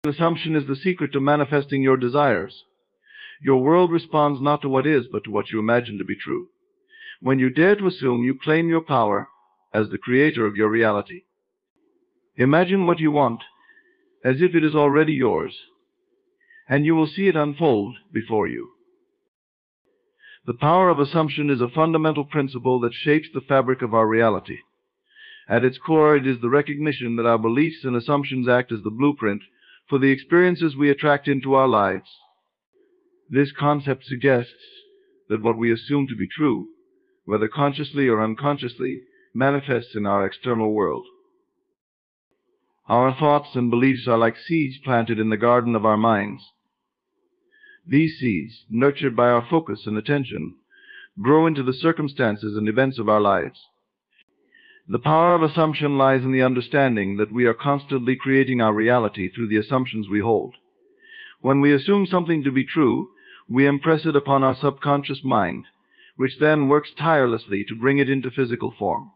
Assumption is the secret to manifesting your desires. Your world responds not to what is, but to what you imagine to be true. When you dare to assume, you claim your power as the creator of your reality. Imagine what you want as if it is already yours, and you will see it unfold before you. The power of assumption is a fundamental principle that shapes the fabric of our reality. At its core, it is the recognition that our beliefs and assumptions act as the blueprint for the experiences we attract into our lives. This concept suggests that what we assume to be true, whether consciously or unconsciously, manifests in our external world. Our thoughts and beliefs are like seeds planted in the garden of our minds. These seeds, nurtured by our focus and attention, grow into the circumstances and events of our lives. The power of assumption lies in the understanding that we are constantly creating our reality through the assumptions we hold. When we assume something to be true, we impress it upon our subconscious mind, which then works tirelessly to bring it into physical form.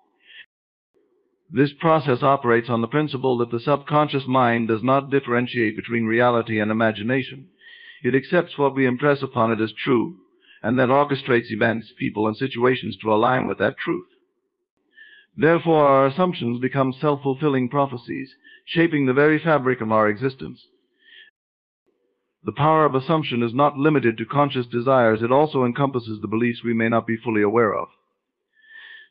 This process operates on the principle that the subconscious mind does not differentiate between reality and imagination. It accepts what we impress upon it as true, and then orchestrates events, people, and situations to align with that truth. Therefore, our assumptions become self-fulfilling prophecies, shaping the very fabric of our existence. The power of assumption is not limited to conscious desires. It also encompasses the beliefs we may not be fully aware of.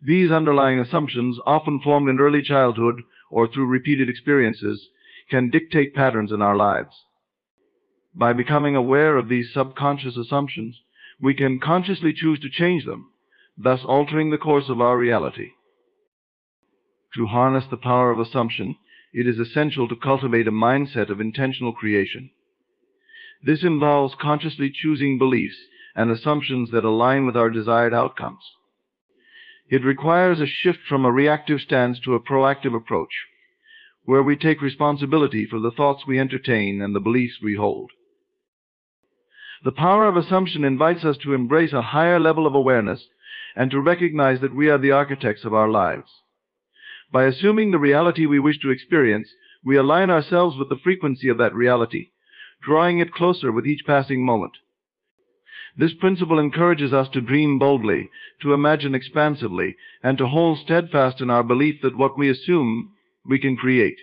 These underlying assumptions, often formed in early childhood or through repeated experiences, can dictate patterns in our lives. By becoming aware of these subconscious assumptions, we can consciously choose to change them, thus altering the course of our reality. To harness the power of assumption, it is essential to cultivate a mindset of intentional creation. This involves consciously choosing beliefs and assumptions that align with our desired outcomes. It requires a shift from a reactive stance to a proactive approach, where we take responsibility for the thoughts we entertain and the beliefs we hold. The power of assumption invites us to embrace a higher level of awareness and to recognize that we are the architects of our lives. By assuming the reality we wish to experience, we align ourselves with the frequency of that reality, drawing it closer with each passing moment. This principle encourages us to dream boldly, to imagine expansively, and to hold steadfast in our belief that what we assume, we can create.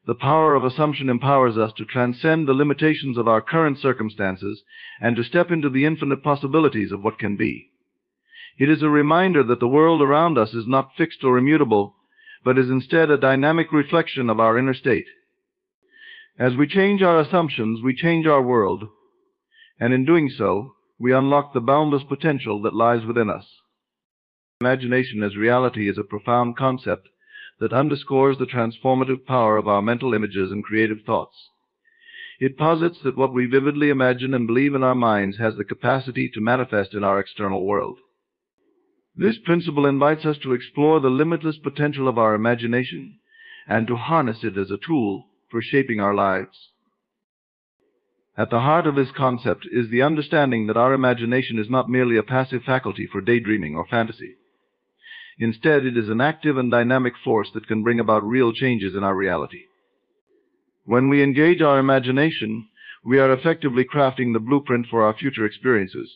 The power of assumption empowers us to transcend the limitations of our current circumstances and to step into the infinite possibilities of what can be. It is a reminder that the world around us is not fixed or immutable, but is instead a dynamic reflection of our inner state. As we change our assumptions, we change our world, and in doing so, we unlock the boundless potential that lies within us. Imagination as reality is a profound concept that underscores the transformative power of our mental images and creative thoughts. It posits that what we vividly imagine and believe in our minds has the capacity to manifest in our external world. This principle invites us to explore the limitless potential of our imagination and to harness it as a tool for shaping our lives. At the heart of this concept is the understanding that our imagination is not merely a passive faculty for daydreaming or fantasy. Instead, it is an active and dynamic force that can bring about real changes in our reality. When we engage our imagination, we are effectively crafting the blueprint for our future experiences.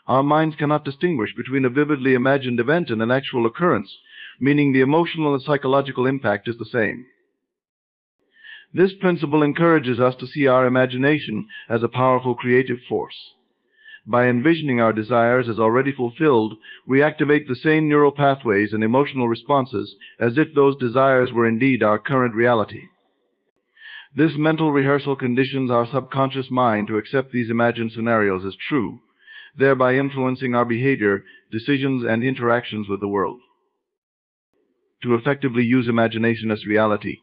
Our minds cannot distinguish between a vividly imagined event and an actual occurrence, meaning the emotional and psychological impact is the same. This principle encourages us to see our imagination as a powerful creative force. By envisioning our desires as already fulfilled, we activate the same neural pathways and emotional responses as if those desires were indeed our current reality. This mental rehearsal conditions our subconscious mind to accept these imagined scenarios as true, thereby influencing our behavior, decisions, and interactions with the world. To effectively use imagination as reality,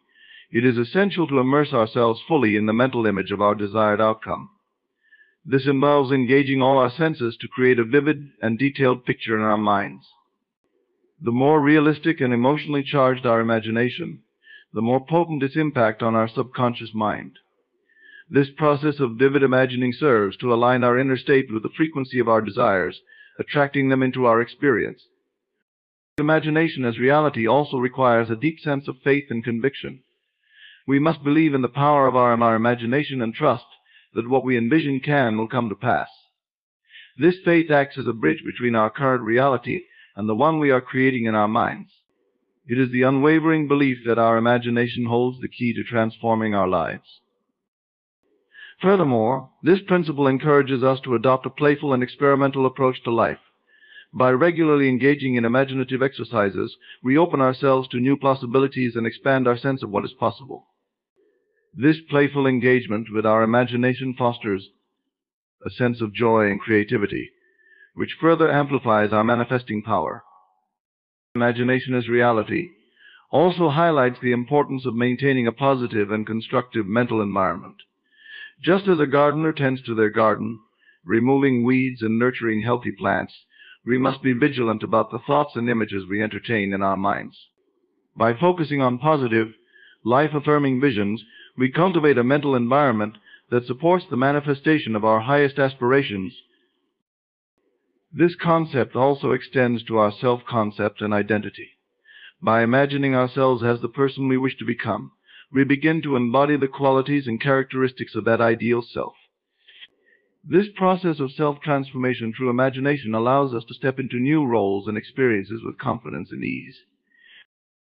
it is essential to immerse ourselves fully in the mental image of our desired outcome. This involves engaging all our senses to create a vivid and detailed picture in our minds. The more realistic and emotionally charged our imagination, the more potent its impact on our subconscious mind. This process of vivid imagining serves to align our inner state with the frequency of our desires, attracting them into our experience. Imagination as reality also requires a deep sense of faith and conviction. We must believe in the power of our imagination and trust that what we envision will come to pass. This faith acts as a bridge between our current reality and the one we are creating in our minds. It is the unwavering belief that our imagination holds the key to transforming our lives. Furthermore, this principle encourages us to adopt a playful and experimental approach to life. By regularly engaging in imaginative exercises, we open ourselves to new possibilities and expand our sense of what is possible. This playful engagement with our imagination fosters a sense of joy and creativity, which further amplifies our manifesting power. Imagination as reality also highlights the importance of maintaining a positive and constructive mental environment. Just as a gardener tends to their garden, removing weeds and nurturing healthy plants, we must be vigilant about the thoughts and images we entertain in our minds. By focusing on positive, life-affirming visions, we cultivate a mental environment that supports the manifestation of our highest aspirations. This concept also extends to our self-concept and identity. By imagining ourselves as the person we wish to become, we begin to embody the qualities and characteristics of that ideal self. This process of self-transformation through imagination allows us to step into new roles and experiences with confidence and ease.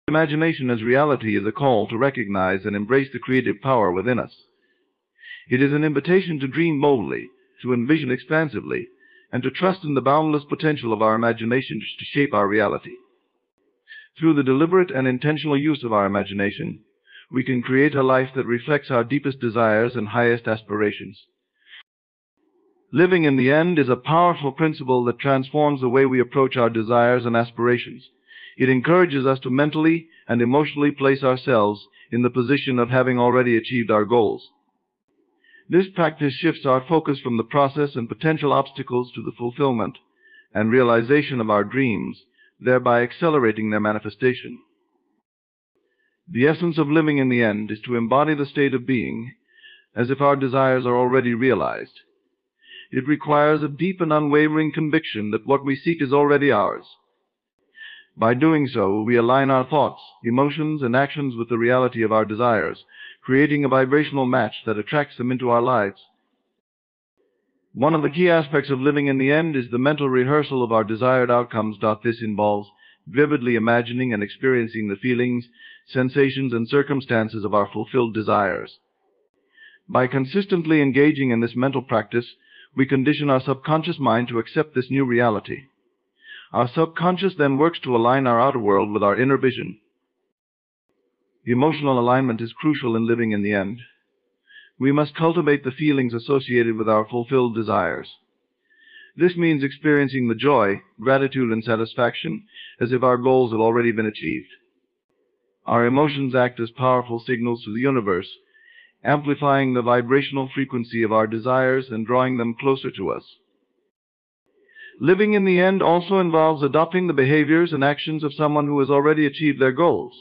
Imagination as reality is a call to recognize and embrace the creative power within us. It is an invitation to dream boldly, to envision expansively, and to trust in the boundless potential of our imagination to shape our reality. Through the deliberate and intentional use of our imagination, we can create a life that reflects our deepest desires and highest aspirations. Living in the end is a powerful principle that transforms the way we approach our desires and aspirations. It encourages us to mentally and emotionally place ourselves in the position of having already achieved our goals. This practice shifts our focus from the process and potential obstacles to the fulfillment and realization of our dreams, thereby accelerating their manifestation. The essence of living in the end is to embody the state of being as if our desires are already realized. It requires a deep and unwavering conviction that what we seek is already ours. By doing so, we align our thoughts, emotions, and actions with the reality of our desires, creating a vibrational match that attracts them into our lives. One of the key aspects of living in the end is the mental rehearsal of our desired outcomes. This involves vividly imagining and experiencing the feelings, sensations, and circumstances of our fulfilled desires. By consistently engaging in this mental practice, we condition our subconscious mind to accept this new reality. Our subconscious then works to align our outer world with our inner vision. Emotional alignment is crucial in living in the end. We must cultivate the feelings associated with our fulfilled desires. This means experiencing the joy, gratitude, and satisfaction as if our goals had already been achieved. Our emotions act as powerful signals to the universe, amplifying the vibrational frequency of our desires and drawing them closer to us. Living in the end also involves adopting the behaviors and actions of someone who has already achieved their goals.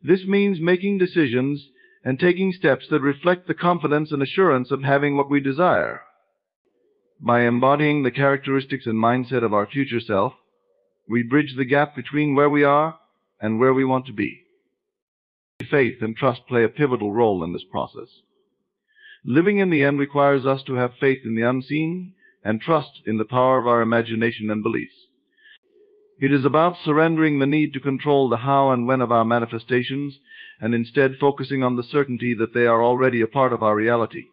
This means making decisions and taking steps that reflect the confidence and assurance of having what we desire. By embodying the characteristics and mindset of our future self, we bridge the gap between where we are and where we want to be. Faith and trust play a pivotal role in this process. Living in the end requires us to have faith in the unseen and trust in the power of our imagination and beliefs. It is about surrendering the need to control the how and when of our manifestations and instead focusing on the certainty that they are already a part of our reality.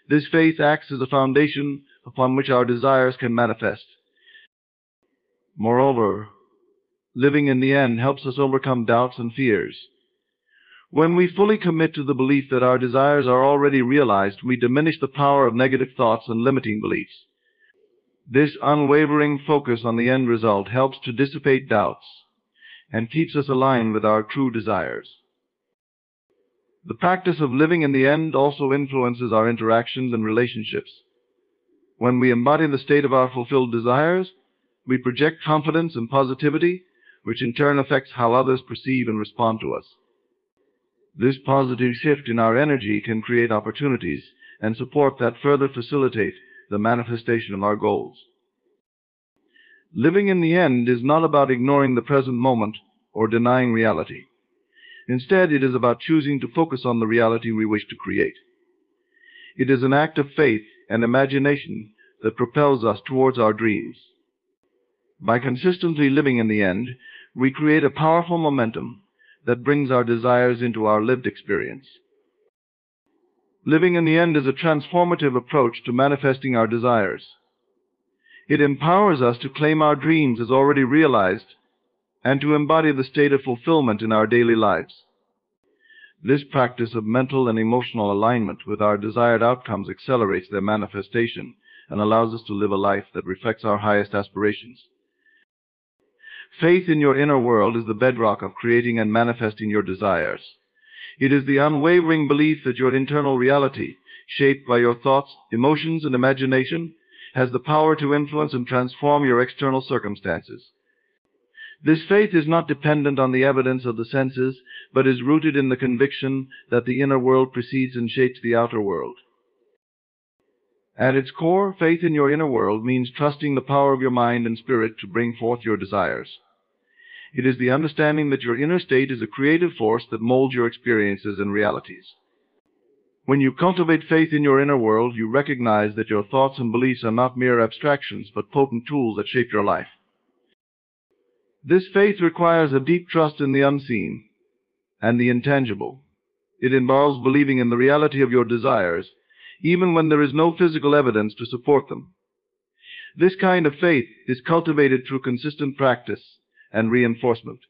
This faith acts as a foundation upon which our desires can manifest. Moreover, living in the end helps us overcome doubts and fears. When we fully commit to the belief that our desires are already realized, we diminish the power of negative thoughts and limiting beliefs. This unwavering focus on the end result helps to dissipate doubts and keeps us aligned with our true desires. The practice of living in the end also influences our interactions and relationships. When we embody the state of our fulfilled desires, we project confidence and positivity, which in turn affects how others perceive and respond to us. This positive shift in our energy can create opportunities and support that further facilitate the manifestation of our goals. Living in the end is not about ignoring the present moment or denying reality. Instead, it is about choosing to focus on the reality we wish to create. It is an act of faith and imagination that propels us towards our dreams. By consistently living in the end, we create a powerful momentum that brings our desires into our lived experience. Living in the end is a transformative approach to manifesting our desires. It empowers us to claim our dreams as already realized and to embody the state of fulfillment in our daily lives. This practice of mental and emotional alignment with our desired outcomes accelerates their manifestation and allows us to live a life that reflects our highest aspirations. Faith in your inner world is the bedrock of creating and manifesting your desires. It is the unwavering belief that your internal reality, shaped by your thoughts, emotions, and imagination, has the power to influence and transform your external circumstances. This faith is not dependent on the evidence of the senses, but is rooted in the conviction that the inner world precedes and shapes the outer world. At its core, faith in your inner world means trusting the power of your mind and spirit to bring forth your desires. It is the understanding that your inner state is a creative force that molds your experiences and realities. When you cultivate faith in your inner world, you recognize that your thoughts and beliefs are not mere abstractions, but potent tools that shape your life. This faith requires a deep trust in the unseen and the intangible. It involves believing in the reality of your desires, even when there is no physical evidence to support them. This kind of faith is cultivated through consistent practice and reinforcement.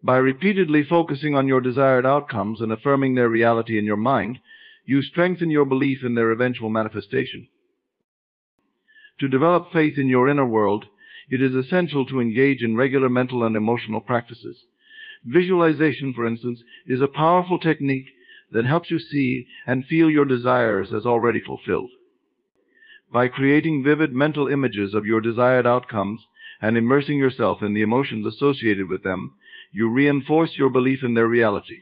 By repeatedly focusing on your desired outcomes and affirming their reality in your mind, you strengthen your belief in their eventual manifestation. To develop faith in your inner world, it is essential to engage in regular mental and emotional practices. Visualization, for instance, is a powerful technique that helps you see and feel your desires as already fulfilled. By creating vivid mental images of your desired outcomes and immersing yourself in the emotions associated with them, you reinforce your belief in their reality.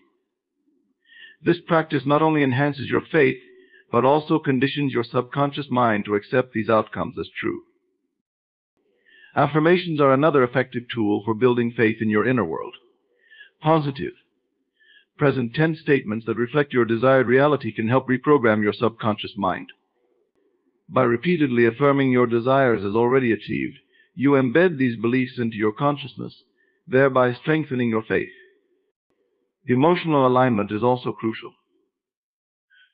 This practice not only enhances your faith, but also conditions your subconscious mind to accept these outcomes as true. Affirmations are another effective tool for building faith in your inner world. Positive, present tense statements that reflect your desired reality can help reprogram your subconscious mind. By repeatedly affirming your desires as already achieved, you embed these beliefs into your consciousness, thereby strengthening your faith. Emotional alignment is also crucial.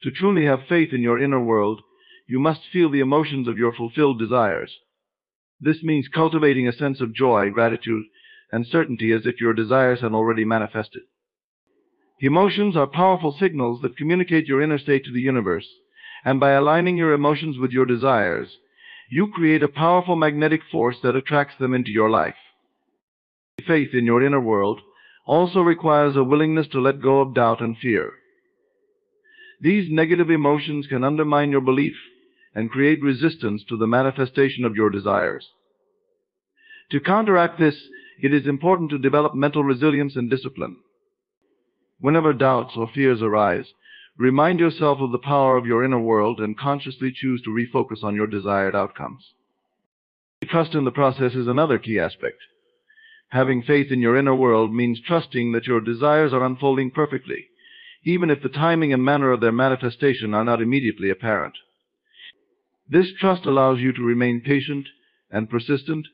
To truly have faith in your inner world, you must feel the emotions of your fulfilled desires. This means cultivating a sense of joy, gratitude, and certainty as if your desires had already manifested. Emotions are powerful signals that communicate your inner state to the universe, and by aligning your emotions with your desires, you create a powerful magnetic force that attracts them into your life. Faith in your inner world also requires a willingness to let go of doubt and fear. These negative emotions can undermine your belief and create resistance to the manifestation of your desires. To counteract this, it is important to develop mental resilience and discipline. Whenever doubts or fears arise, remind yourself of the power of your inner world and consciously choose to refocus on your desired outcomes. Trust in the process is another key aspect. Having faith in your inner world means trusting that your desires are unfolding perfectly, even if the timing and manner of their manifestation are not immediately apparent. This trust allows you to remain patient and persistent,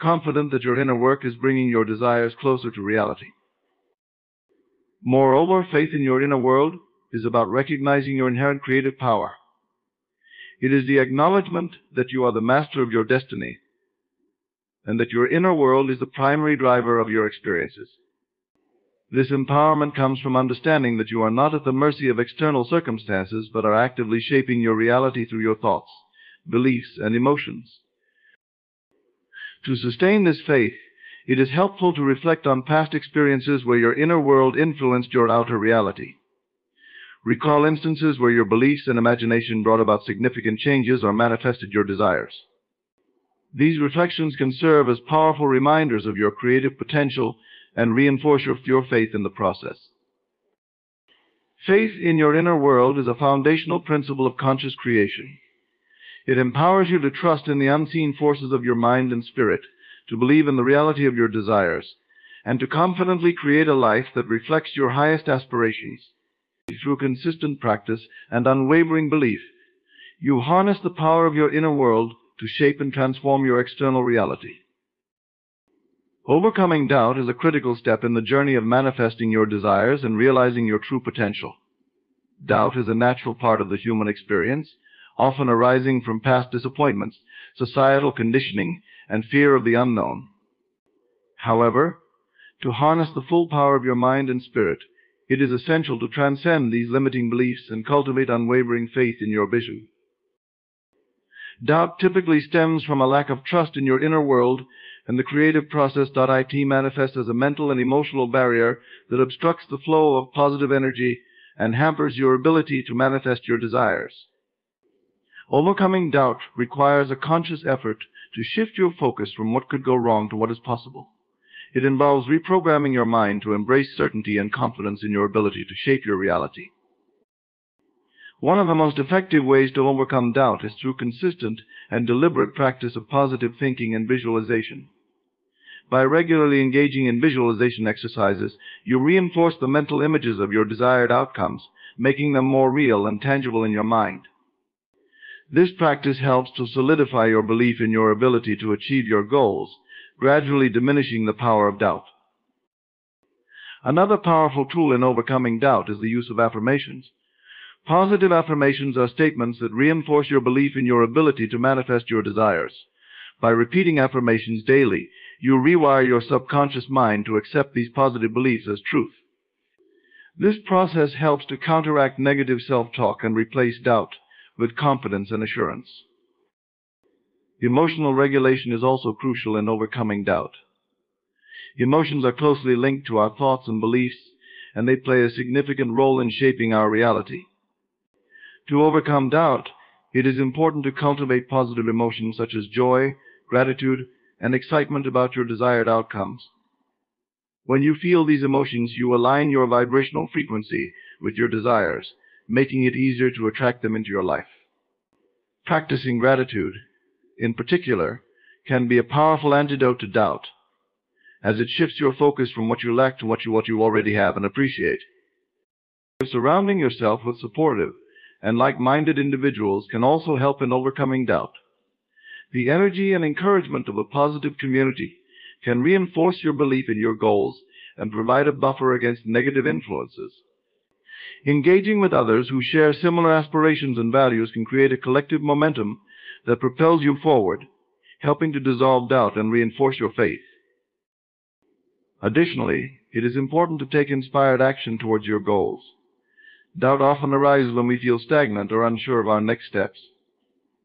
confident that your inner work is bringing your desires closer to reality. Moreover, faith in your inner world is about recognizing your inherent creative power. It is the acknowledgement that you are the master of your destiny and that your inner world is the primary driver of your experiences. This empowerment comes from understanding that you are not at the mercy of external circumstances, but are actively shaping your reality through your thoughts, beliefs, and emotions. To sustain this faith, it is helpful to reflect on past experiences where your inner world influenced your outer reality. Recall instances where your beliefs and imagination brought about significant changes or manifested your desires. These reflections can serve as powerful reminders of your creative potential and reinforce your faith in the process. Faith in your inner world is a foundational principle of conscious creation. It empowers you to trust in the unseen forces of your mind and spirit, to believe in the reality of your desires, and to confidently create a life that reflects your highest aspirations. Through consistent practice and unwavering belief, you harness the power of your inner world to shape and transform your external reality. Overcoming doubt is a critical step in the journey of manifesting your desires and realizing your true potential. Doubt is a natural part of the human experience, often arising from past disappointments, societal conditioning, and fear of the unknown. However, to harness the full power of your mind and spirit, it is essential to transcend these limiting beliefs and cultivate unwavering faith in your vision. Doubt typically stems from a lack of trust in your inner world, and the creative process.it manifests as a mental and emotional barrier that obstructs the flow of positive energy and hampers your ability to manifest your desires. Overcoming doubt requires a conscious effort to shift your focus from what could go wrong to what is possible. It involves reprogramming your mind to embrace certainty and confidence in your ability to shape your reality. One of the most effective ways to overcome doubt is through consistent and deliberate practice of positive thinking and visualization. By regularly engaging in visualization exercises, you reinforce the mental images of your desired outcomes, making them more real and tangible in your mind. This practice helps to solidify your belief in your ability to achieve your goals, gradually diminishing the power of doubt. Another powerful tool in overcoming doubt is the use of affirmations. Positive affirmations are statements that reinforce your belief in your ability to manifest your desires. By repeating affirmations daily, you rewire your subconscious mind to accept these positive beliefs as truth. This process helps to counteract negative self-talk and replace doubt with confidence and assurance. Emotional regulation is also crucial in overcoming doubt. Emotions are closely linked to our thoughts and beliefs, and they play a significant role in shaping our reality. To overcome doubt, it is important to cultivate positive emotions such as joy, gratitude, and excitement about your desired outcomes. When you feel these emotions, you align your vibrational frequency with your desires, making it easier to attract them into your life. Practicing gratitude, in particular, can be a powerful antidote to doubt, as it shifts your focus from what you lack to what you already have and appreciate. Surrounding yourself with supportive and like-minded individuals can also help in overcoming doubt. The energy and encouragement of a positive community can reinforce your belief in your goals and provide a buffer against negative influences. Engaging with others who share similar aspirations and values can create a collective momentum that propels you forward, helping to dissolve doubt and reinforce your faith. Additionally, it is important to take inspired action towards your goals. Doubt often arises when we feel stagnant or unsure of our next steps.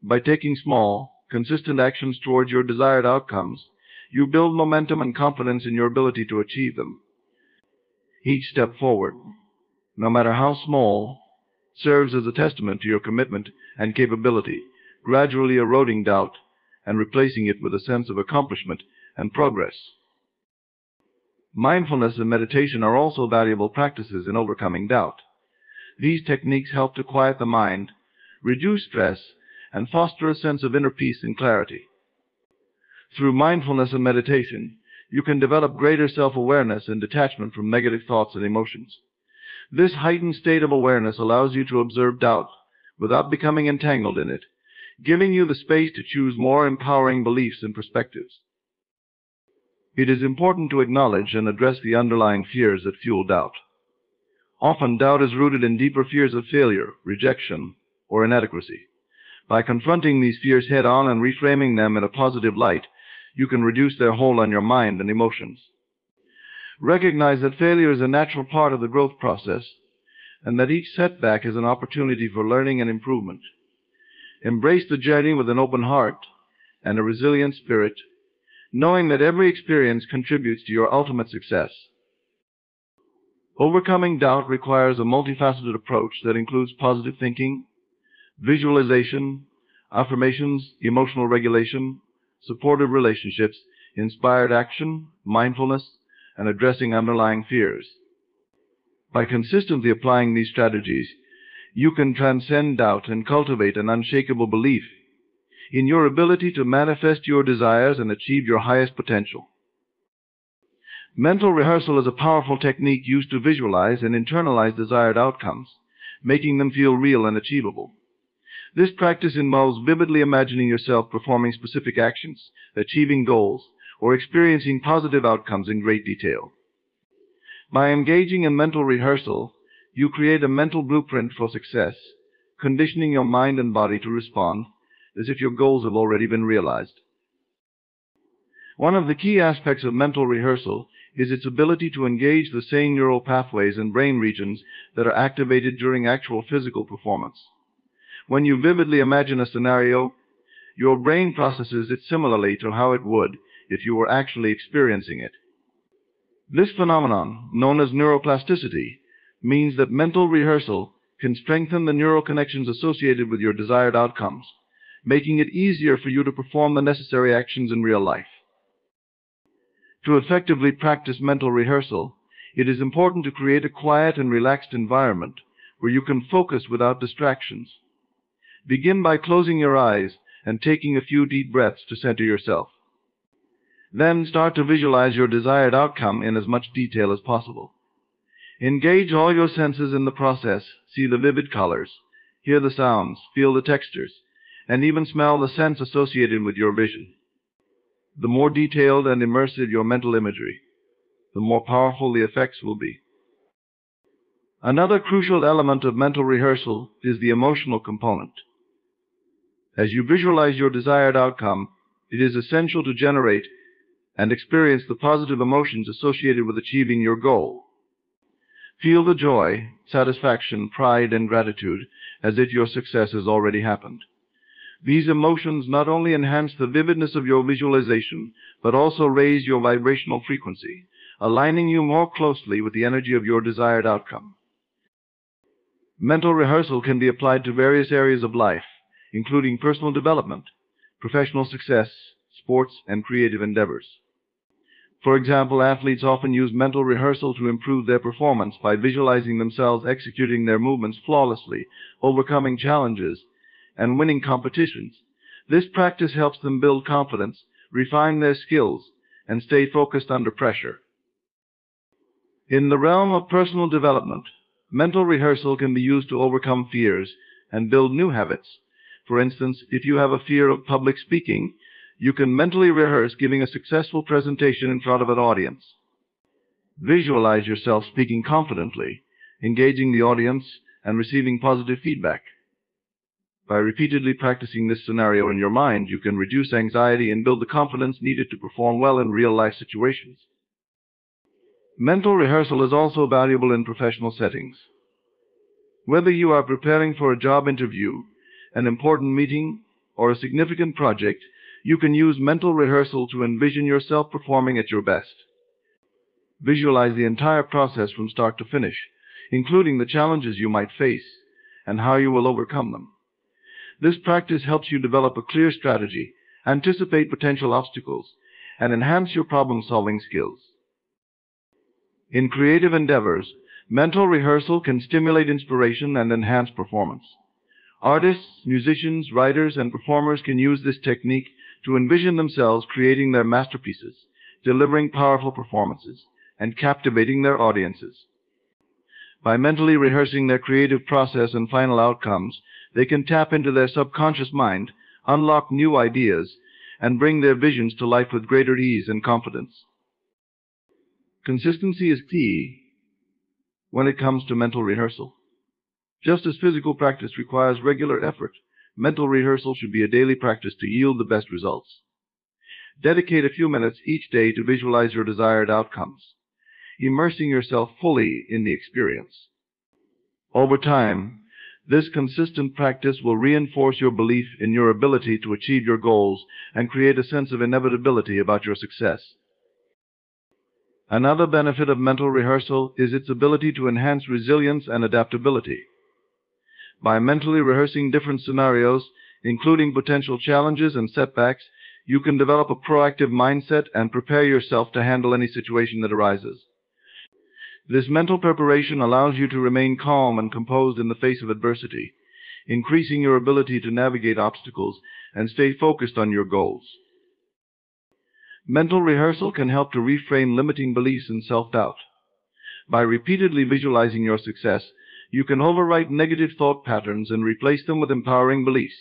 By taking small, consistent actions towards your desired outcomes, you build momentum and confidence in your ability to achieve them. Each step forward, no matter how small, serves as a testament to your commitment and capability, gradually eroding doubt and replacing it with a sense of accomplishment and progress. Mindfulness and meditation are also valuable practices in overcoming doubt. These techniques help to quiet the mind, reduce stress, and foster a sense of inner peace and clarity. Through mindfulness and meditation, you can develop greater self-awareness and detachment from negative thoughts and emotions. This heightened state of awareness allows you to observe doubt without becoming entangled in it, giving you the space to choose more empowering beliefs and perspectives. It is important to acknowledge and address the underlying fears that fuel doubt. Often, doubt is rooted in deeper fears of failure, rejection, or inadequacy. By confronting these fears head-on and reframing them in a positive light, you can reduce their hold on your mind and emotions. Recognize that failure is a natural part of the growth process, and that each setback is an opportunity for learning and improvement. Embrace the journey with an open heart and a resilient spirit, knowing that every experience contributes to your ultimate success. Overcoming doubt requires a multifaceted approach that includes positive thinking, visualization, affirmations, emotional regulation, supportive relationships, inspired action, mindfulness, and addressing underlying fears. By consistently applying these strategies, you can transcend doubt and cultivate an unshakable belief in your ability to manifest your desires and achieve your highest potential. Mental rehearsal is a powerful technique used to visualize and internalize desired outcomes, making them feel real and achievable. This practice involves vividly imagining yourself performing specific actions, achieving goals, or experiencing positive outcomes in great detail. By engaging in mental rehearsal, you create a mental blueprint for success, conditioning your mind and body to respond as if your goals have already been realized. One of the key aspects of mental rehearsal is its ability to engage the same neural pathways and brain regions that are activated during actual physical performance. When you vividly imagine a scenario, your brain processes it similarly to how it would if you were actually experiencing it. This phenomenon, known as neuroplasticity, means that mental rehearsal can strengthen the neural connections associated with your desired outcomes, making it easier for you to perform the necessary actions in real life. To effectively practice mental rehearsal, it is important to create a quiet and relaxed environment where you can focus without distractions. Begin by closing your eyes and taking a few deep breaths to center yourself. Then start to visualize your desired outcome in as much detail as possible. Engage all your senses in the process, see the vivid colors, hear the sounds, feel the textures, and even smell the scents associated with your vision. The more detailed and immersive your mental imagery, the more powerful the effects will be. Another crucial element of mental rehearsal is the emotional component. As you visualize your desired outcome, it is essential to generate and experience the positive emotions associated with achieving your goal. Feel the joy, satisfaction, pride, and gratitude as if your success has already happened. These emotions not only enhance the vividness of your visualization, but also raise your vibrational frequency, aligning you more closely with the energy of your desired outcome. Mental rehearsal can be applied to various areas of life, including personal development, professional success, sports, and creative endeavors. For example, athletes often use mental rehearsal to improve their performance by visualizing themselves executing their movements flawlessly, overcoming challenges, and winning competitions. This practice helps them build confidence, refine their skills, and stay focused under pressure. In the realm of personal development, mental rehearsal can be used to overcome fears and build new habits. For instance, if you have a fear of public speaking, you can mentally rehearse giving a successful presentation in front of an audience. Visualize yourself speaking confidently, engaging the audience, and receiving positive feedback. By repeatedly practicing this scenario in your mind, you can reduce anxiety and build the confidence needed to perform well in real-life situations. Mental rehearsal is also valuable in professional settings. Whether you are preparing for a job interview, an important meeting, or a significant project, you can use mental rehearsal to envision yourself performing at your best. Visualize the entire process from start to finish, including the challenges you might face and how you will overcome them. This practice helps you develop a clear strategy, anticipate potential obstacles, and enhance your problem-solving skills. In creative endeavors, mental rehearsal can stimulate inspiration and enhance performance. Artists, musicians, writers, and performers can use this technique to envision themselves creating their masterpieces, delivering powerful performances, and captivating their audiences. By mentally rehearsing their creative process and final outcomes, they can tap into their subconscious mind, unlock new ideas, and bring their visions to life with greater ease and confidence. Consistency is key when it comes to mental rehearsal. Just as physical practice requires regular effort, mental rehearsal should be a daily practice to yield the best results. Dedicate a few minutes each day to visualize your desired outcomes, immersing yourself fully in the experience. Over time, this consistent practice will reinforce your belief in your ability to achieve your goals and create a sense of inevitability about your success. Another benefit of mental rehearsal is its ability to enhance resilience and adaptability. By mentally rehearsing different scenarios, including potential challenges and setbacks, you can develop a proactive mindset and prepare yourself to handle any situation that arises. This mental preparation allows you to remain calm and composed in the face of adversity, increasing your ability to navigate obstacles and stay focused on your goals. Mental rehearsal can help to reframe limiting beliefs and self-doubt. By repeatedly visualizing your success, you can overwrite negative thought patterns and replace them with empowering beliefs.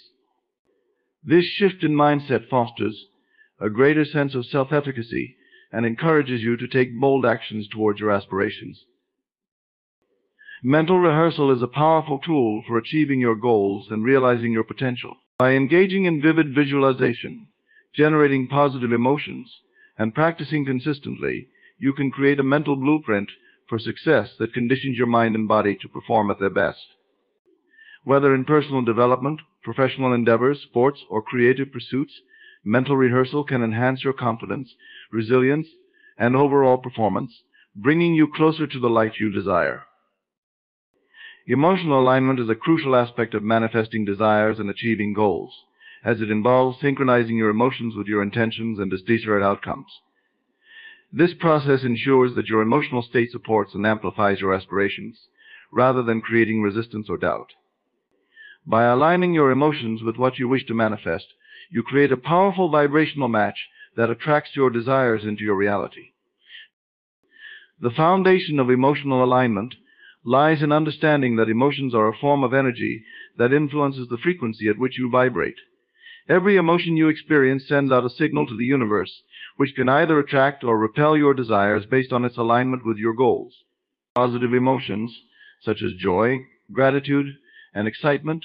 This shift in mindset fosters a greater sense of self-efficacy and encourages you to take bold actions towards your aspirations. Mental rehearsal is a powerful tool for achieving your goals and realizing your potential. By engaging in vivid visualization, generating positive emotions, and practicing consistently, you can create a mental blueprint for success that conditions your mind and body to perform at their best. Whether in personal development, professional endeavors, sports, or creative pursuits, mental rehearsal can enhance your confidence, resilience, and overall performance, bringing you closer to the life you desire. Emotional alignment is a crucial aspect of manifesting desires and achieving goals, as it involves synchronizing your emotions with your intentions and desired outcomes. This process ensures that your emotional state supports and amplifies your aspirations, rather than creating resistance or doubt. By aligning your emotions with what you wish to manifest, you create a powerful vibrational match that attracts your desires into your reality. The foundation of emotional alignment lies in understanding that emotions are a form of energy that influences the frequency at which you vibrate. Every emotion you experience sends out a signal to the universe, which can either attract or repel your desires based on its alignment with your goals. Positive emotions, such as joy, gratitude, and excitement,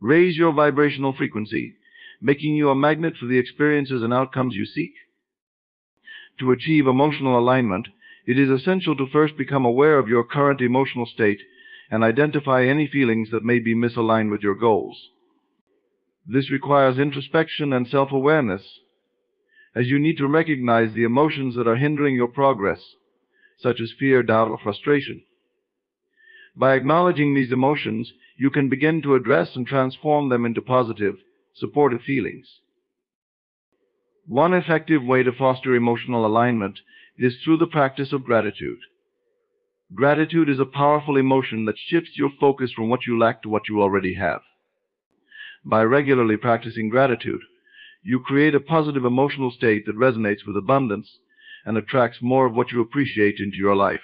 raise your vibrational frequency, making you a magnet for the experiences and outcomes you seek. To achieve emotional alignment, it is essential to first become aware of your current emotional state and identify any feelings that may be misaligned with your goals. This requires introspection and self-awareness, as you need to recognize the emotions that are hindering your progress, such as fear, doubt, or frustration. By acknowledging these emotions, you can begin to address and transform them into positive, supportive feelings. One effective way to foster emotional alignment is through the practice of gratitude. Gratitude is a powerful emotion that shifts your focus from what you lack to what you already have. By regularly practicing gratitude, you create a positive emotional state that resonates with abundance and attracts more of what you appreciate into your life.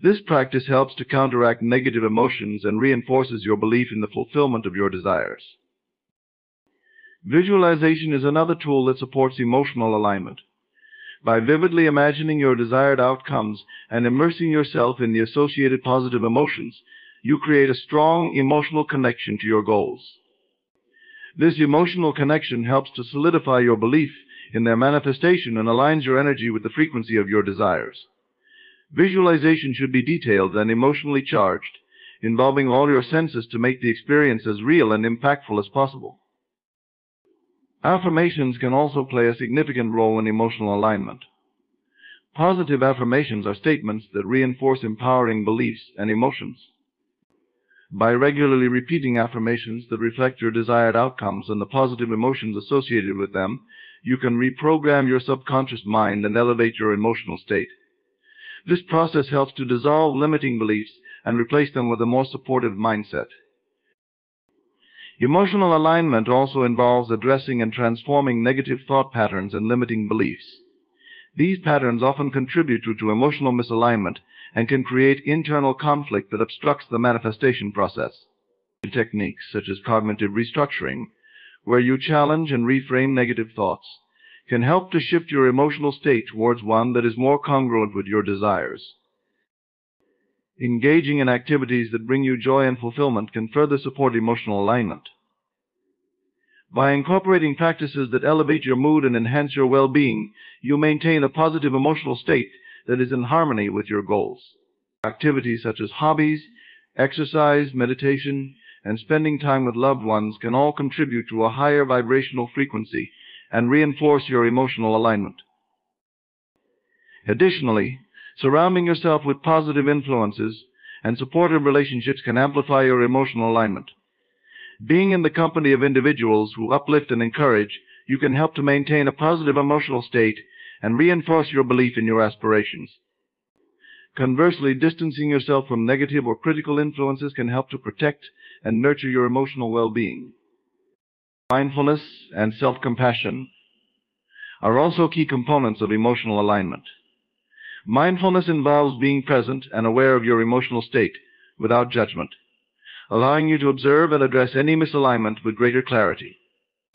This practice helps to counteract negative emotions and reinforces your belief in the fulfillment of your desires. Visualization is another tool that supports emotional alignment. By vividly imagining your desired outcomes and immersing yourself in the associated positive emotions, you create a strong emotional connection to your goals. This emotional connection helps to solidify your belief in their manifestation and aligns your energy with the frequency of your desires. Visualization should be detailed and emotionally charged, involving all your senses to make the experience as real and impactful as possible. Affirmations can also play a significant role in emotional alignment. Positive affirmations are statements that reinforce empowering beliefs and emotions. By regularly repeating affirmations that reflect your desired outcomes and the positive emotions associated with them, you can reprogram your subconscious mind and elevate your emotional state. This process helps to dissolve limiting beliefs and replace them with a more supportive mindset. Emotional alignment also involves addressing and transforming negative thought patterns and limiting beliefs. These patterns often contribute to emotional misalignment and can create internal conflict that obstructs the manifestation process. Techniques such as cognitive restructuring, where you challenge and reframe negative thoughts, can help to shift your emotional state towards one that is more congruent with your desires. Engaging in activities that bring you joy and fulfillment can further support emotional alignment. By incorporating practices that elevate your mood and enhance your well-being, you maintain a positive emotional state that is in harmony with your goals. Activities such as hobbies, exercise, meditation, and spending time with loved ones can all contribute to a higher vibrational frequency and reinforce your emotional alignment. Additionally, surrounding yourself with positive influences and supportive relationships can amplify your emotional alignment. Being in the company of individuals who uplift and encourage, you can help to maintain a positive emotional state and reinforce your belief in your aspirations. Conversely, distancing yourself from negative or critical influences can help to protect and nurture your emotional well-being. Mindfulness and self-compassion are also key components of emotional alignment. Mindfulness involves being present and aware of your emotional state without judgment, allowing you to observe and address any misalignment with greater clarity.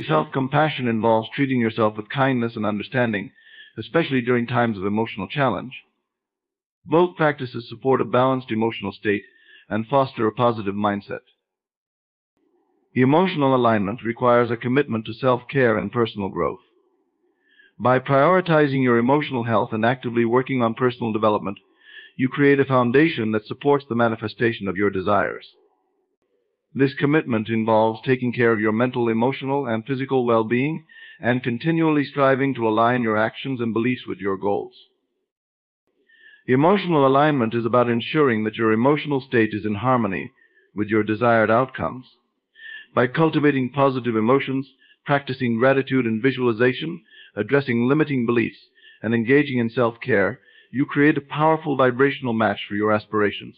Self-compassion involves treating yourself with kindness and understanding, especially during times of emotional challenge. Both practices support a balanced emotional state and foster a positive mindset. Emotional alignment requires a commitment to self-care and personal growth. By prioritizing your emotional health and actively working on personal development, you create a foundation that supports the manifestation of your desires. This commitment involves taking care of your mental, emotional, and physical well-being and continually striving to align your actions and beliefs with your goals. Emotional alignment is about ensuring that your emotional state is in harmony with your desired outcomes. By cultivating positive emotions, practicing gratitude and visualization, addressing limiting beliefs, and engaging in self-care, you create a powerful vibrational match for your aspirations.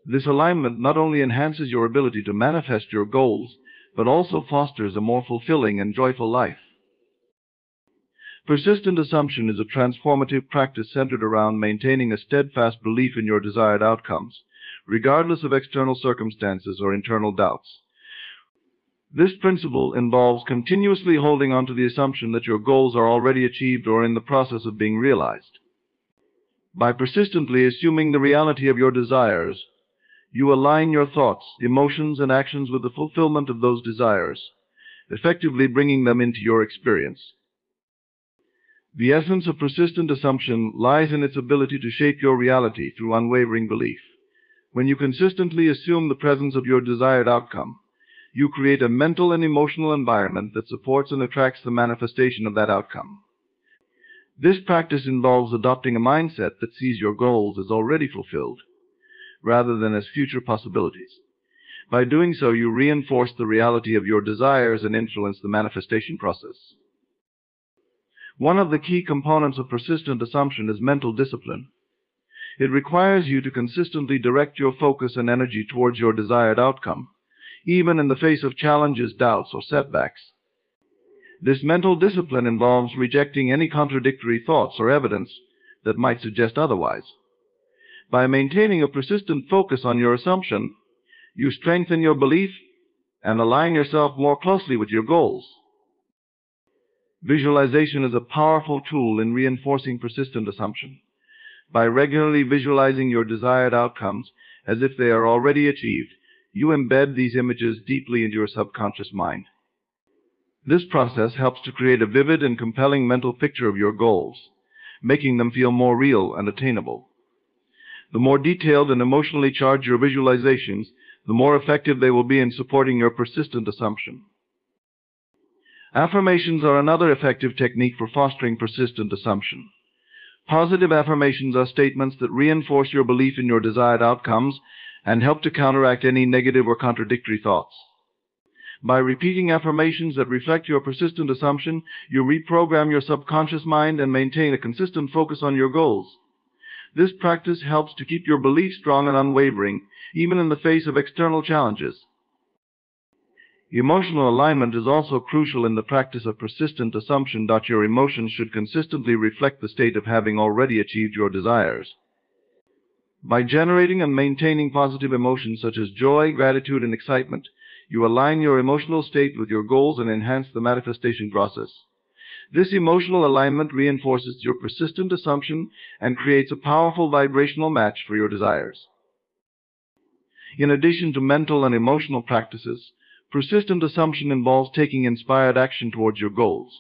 This alignment not only enhances your ability to manifest your goals, but also fosters a more fulfilling and joyful life. Persistent assumption is a transformative practice centered around maintaining a steadfast belief in your desired outcomes, regardless of external circumstances or internal doubts. This principle involves continuously holding on to the assumption that your goals are already achieved or in the process of being realized. By persistently assuming the reality of your desires, you align your thoughts, emotions, and actions with the fulfillment of those desires, effectively bringing them into your experience. The essence of persistent assumption lies in its ability to shape your reality through unwavering belief. When you consistently assume the presence of your desired outcome, you create a mental and emotional environment that supports and attracts the manifestation of that outcome. This practice involves adopting a mindset that sees your goals as already fulfilled, rather than as future possibilities. By doing so, you reinforce the reality of your desires and influence the manifestation process. One of the key components of persistent assumption is mental discipline. It requires you to consistently direct your focus and energy towards your desired outcome, even in the face of challenges, doubts, or setbacks. This mental discipline involves rejecting any contradictory thoughts or evidence that might suggest otherwise. By maintaining a persistent focus on your assumption, you strengthen your belief and align yourself more closely with your goals. Visualization is a powerful tool in reinforcing persistent assumption. By regularly visualizing your desired outcomes as if they are already achieved, you embed these images deeply into your subconscious mind. This process helps to create a vivid and compelling mental picture of your goals, making them feel more real and attainable. The more detailed and emotionally charged your visualizations, the more effective they will be in supporting your persistent assumption. Affirmations are another effective technique for fostering persistent assumption. Positive affirmations are statements that reinforce your belief in your desired outcomes and help to counteract any negative or contradictory thoughts. By repeating affirmations that reflect your persistent assumption, you reprogram your subconscious mind and maintain a consistent focus on your goals. This practice helps to keep your belief strong and unwavering, even in the face of external challenges. Emotional alignment is also crucial in the practice of persistent assumption that your emotions should consistently reflect the state of having already achieved your desires. By generating and maintaining positive emotions such as joy, gratitude, and excitement, you align your emotional state with your goals and enhance the manifestation process. This emotional alignment reinforces your persistent assumption and creates a powerful vibrational match for your desires. In addition to mental and emotional practices, persistent assumption involves taking inspired action towards your goals.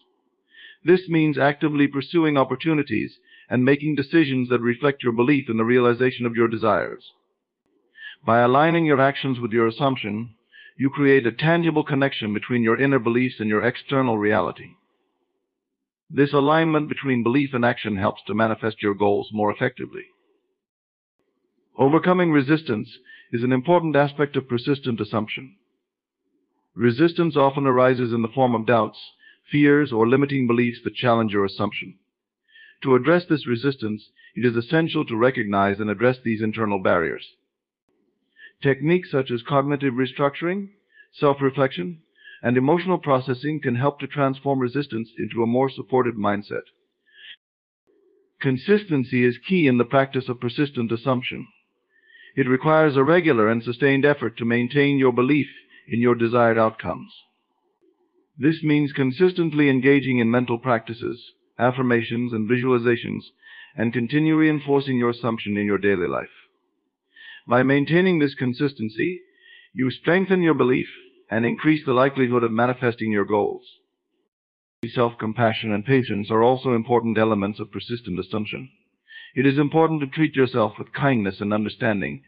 This means actively pursuing opportunities and making decisions that reflect your belief in the realization of your desires. By aligning your actions with your assumption, you create a tangible connection between your inner beliefs and your external reality. This alignment between belief and action helps to manifest your goals more effectively. Overcoming resistance is an important aspect of persistent assumption. Resistance often arises in the form of doubts, fears, or limiting beliefs that challenge your assumption. To address this resistance, it is essential to recognize and address these internal barriers. Techniques such as cognitive restructuring, self-reflection, and emotional processing can help to transform resistance into a more supportive mindset. Consistency is key in the practice of persistent assumption. It requires a regular and sustained effort to maintain your belief in your desired outcomes. This means consistently engaging in mental practices, affirmations, and visualizations, and continue reinforcing your assumption in your daily life. By maintaining this consistency, you strengthen your belief and increase the likelihood of manifesting your goals. Self-compassion and patience are also important elements of persistent assumption. It is important to treat yourself with kindness and understanding,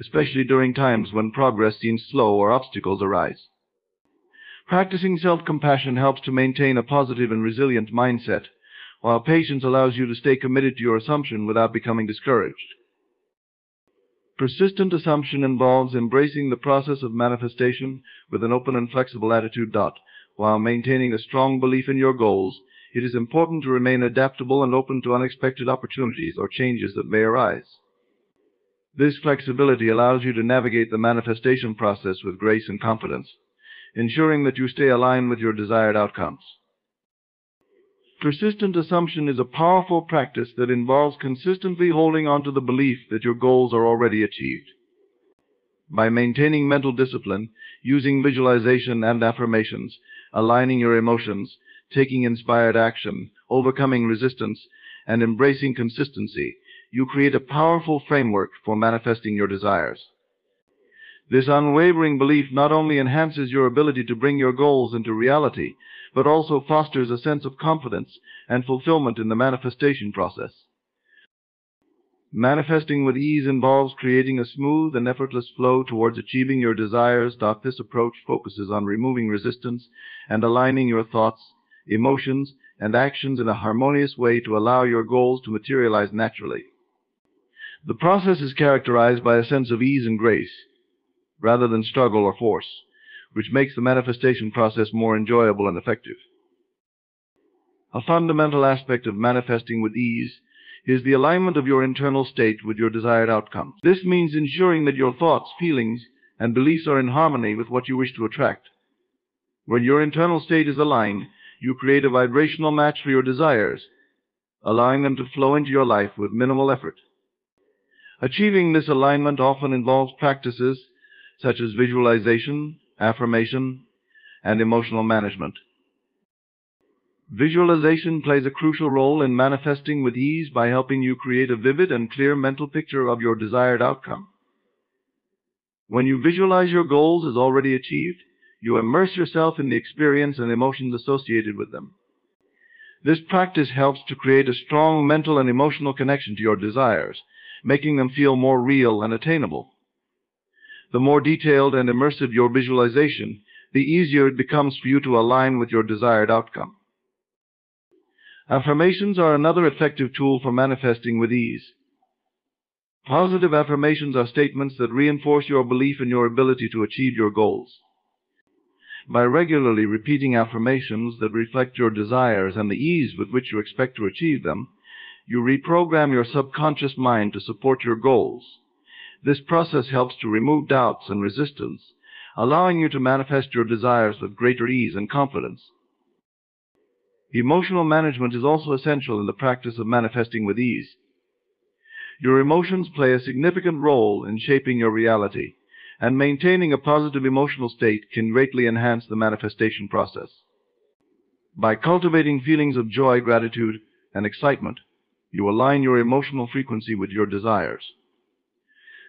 especially during times when progress seems slow or obstacles arise. Practicing self-compassion helps to maintain a positive and resilient mindset, while patience allows you to stay committed to your assumption without becoming discouraged. Persistent assumption involves embracing the process of manifestation with an open and flexible attitude. While maintaining a strong belief in your goals, it is important to remain adaptable and open to unexpected opportunities or changes that may arise. This flexibility allows you to navigate the manifestation process with grace and confidence, ensuring that you stay aligned with your desired outcomes. Persistent assumption is a powerful practice that involves consistently holding on to the belief that your goals are already achieved. By maintaining mental discipline, using visualization and affirmations, aligning your emotions, taking inspired action, overcoming resistance, and embracing consistency, you create a powerful framework for manifesting your desires. This unwavering belief not only enhances your ability to bring your goals into reality, but also fosters a sense of confidence and fulfillment in the manifestation process. Manifesting with ease involves creating a smooth and effortless flow towards achieving your desires. This approach focuses on removing resistance and aligning your thoughts, emotions, and actions in a harmonious way to allow your goals to materialize naturally. The process is characterized by a sense of ease and grace, rather than struggle or force, which makes the manifestation process more enjoyable and effective. A fundamental aspect of manifesting with ease is the alignment of your internal state with your desired outcomes. This means ensuring that your thoughts, feelings, and beliefs are in harmony with what you wish to attract. When your internal state is aligned, you create a vibrational match for your desires, allowing them to flow into your life with minimal effort. Achieving this alignment often involves practices such as visualization, affirmation, and emotional management. Visualization plays a crucial role in manifesting with ease by helping you create a vivid and clear mental picture of your desired outcome. When you visualize your goals as already achieved, you immerse yourself in the experience and emotions associated with them. This practice helps to create a strong mental and emotional connection to your desires, making them feel more real and attainable. The more detailed and immersive your visualization, the easier it becomes for you to align with your desired outcome. Affirmations are another effective tool for manifesting with ease. Positive affirmations are statements that reinforce your belief in your ability to achieve your goals. By regularly repeating affirmations that reflect your desires and the ease with which you expect to achieve them, you reprogram your subconscious mind to support your goals. This process helps to remove doubts and resistance, allowing you to manifest your desires with greater ease and confidence. Emotional management is also essential in the practice of manifesting with ease. Your emotions play a significant role in shaping your reality, and maintaining a positive emotional state can greatly enhance the manifestation process. By cultivating feelings of joy, gratitude, and excitement, you align your emotional frequency with your desires.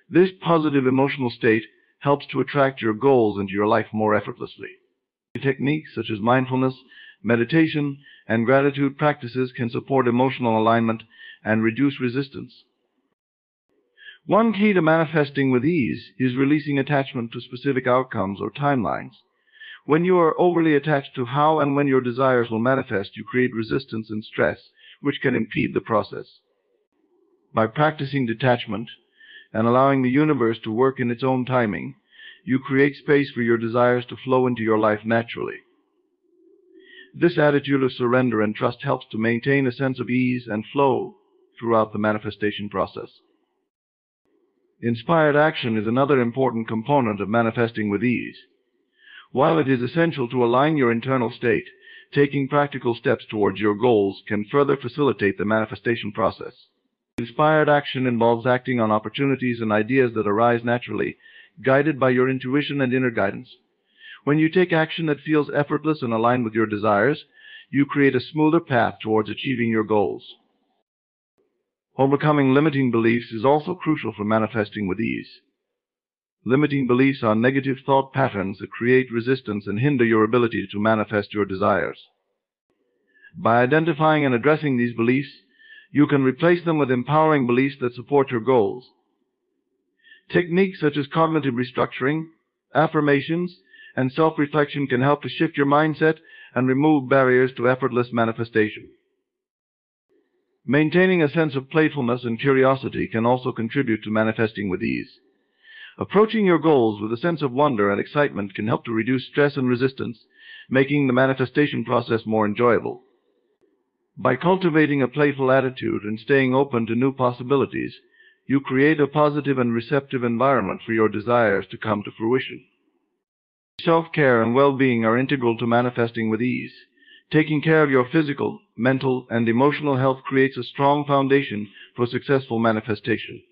This positive emotional state helps to attract your goals into your life more effortlessly. Techniques such as mindfulness, meditation, and gratitude practices can support emotional alignment and reduce resistance. One key to manifesting with ease is releasing attachment to specific outcomes or timelines. When you are overly attached to how and when your desires will manifest, you create resistance and stress, which can impede the process. By practicing detachment and allowing the universe to work in its own timing, you create space for your desires to flow into your life naturally. This attitude of surrender and trust helps to maintain a sense of ease and flow throughout the manifestation process. Inspired action is another important component of manifesting with ease. While it is essential to align your internal state, taking practical steps towards your goals can further facilitate the manifestation process. Inspired action involves acting on opportunities and ideas that arise naturally, guided by your intuition and inner guidance. When you take action that feels effortless and aligned with your desires, you create a smoother path towards achieving your goals. Overcoming limiting beliefs is also crucial for manifesting with ease. Limiting beliefs are negative thought patterns that create resistance and hinder your ability to manifest your desires. By identifying and addressing these beliefs, you can replace them with empowering beliefs that support your goals. Techniques such as cognitive restructuring, affirmations, and self-reflection can help to shift your mindset and remove barriers to effortless manifestation. Maintaining a sense of playfulness and curiosity can also contribute to manifesting with ease. Approaching your goals with a sense of wonder and excitement can help to reduce stress and resistance, making the manifestation process more enjoyable. By cultivating a playful attitude and staying open to new possibilities, you create a positive and receptive environment for your desires to come to fruition. Self-care and well-being are integral to manifesting with ease. Taking care of your physical, mental, and emotional health creates a strong foundation for successful manifestation.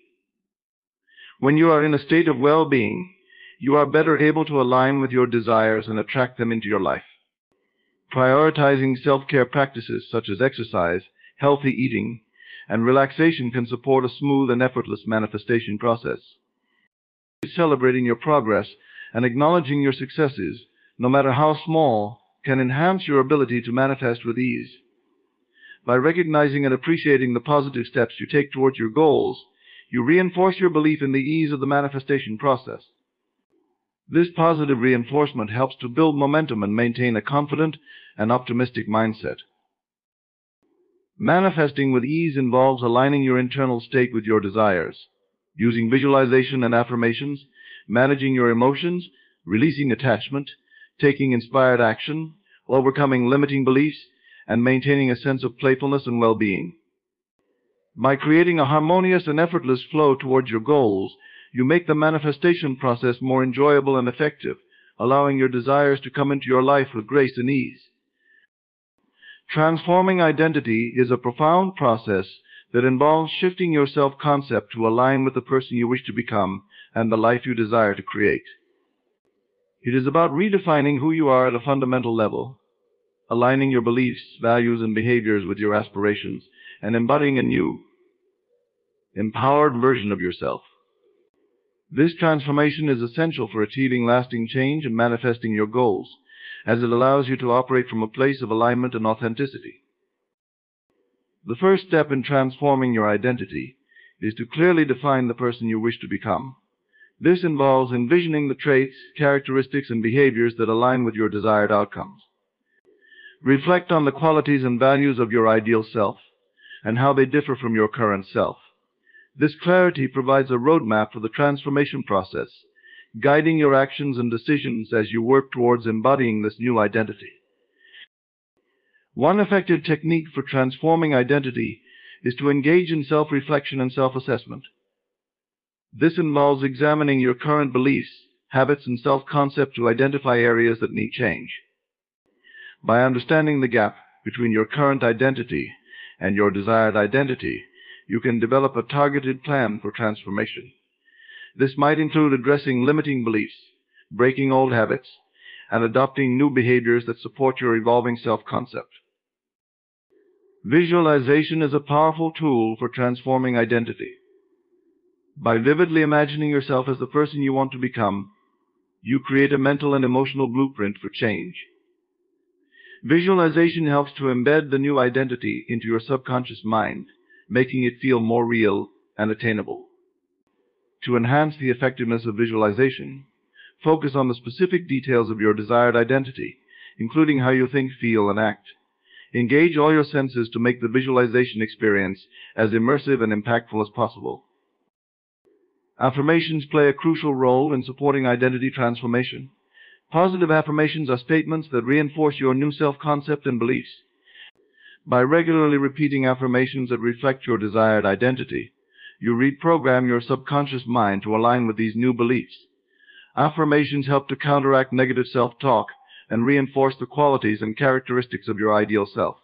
When you are in a state of well-being, you are better able to align with your desires and attract them into your life. Prioritizing self-care practices such as exercise, healthy eating, and relaxation can support a smooth and effortless manifestation process. Celebrating your progress and acknowledging your successes, no matter how small, can enhance your ability to manifest with ease. By recognizing and appreciating the positive steps you take towards your goals, you reinforce your belief in the ease of the manifestation process. This positive reinforcement helps to build momentum and maintain a confident and optimistic mindset. Manifesting with ease involves aligning your internal state with your desires, using visualization and affirmations, managing your emotions, releasing attachment, taking inspired action, overcoming limiting beliefs, and maintaining a sense of playfulness and well-being. By creating a harmonious and effortless flow towards your goals, you make the manifestation process more enjoyable and effective, allowing your desires to come into your life with grace and ease. Transforming identity is a profound process that involves shifting your self-concept to align with the person you wish to become and the life you desire to create. It is about redefining who you are at a fundamental level, aligning your beliefs, values, and behaviors with your aspirations, and embodying a new, empowered version of yourself. This transformation is essential for achieving lasting change and manifesting your goals, as it allows you to operate from a place of alignment and authenticity. The first step in transforming your identity is to clearly define the person you wish to become. This involves envisioning the traits, characteristics, and behaviors that align with your desired outcomes. Reflect on the qualities and values of your ideal self and how they differ from your current self. This clarity provides a roadmap for the transformation process, guiding your actions and decisions as you work towards embodying this new identity. One effective technique for transforming identity is to engage in self-reflection and self-assessment. This involves examining your current beliefs, habits, and self-concept to identify areas that need change. By understanding the gap between your current identity and your desired identity, you can develop a targeted plan for transformation. This might include addressing limiting beliefs, breaking old habits, and adopting new behaviors that support your evolving self-concept. Visualization is a powerful tool for transforming identity. By vividly imagining yourself as the person you want to become, you create a mental and emotional blueprint for change. Visualization helps to embed the new identity into your subconscious mind, making it feel more real and attainable. To enhance the effectiveness of visualization, focus on the specific details of your desired identity, including how you think, feel, and act. Engage all your senses to make the visualization experience as immersive and impactful as possible. Affirmations play a crucial role in supporting identity transformation. Positive affirmations are statements that reinforce your new self-concept and beliefs. By regularly repeating affirmations that reflect your desired identity, you reprogram your subconscious mind to align with these new beliefs. Affirmations help to counteract negative self-talk and reinforce the qualities and characteristics of your ideal self.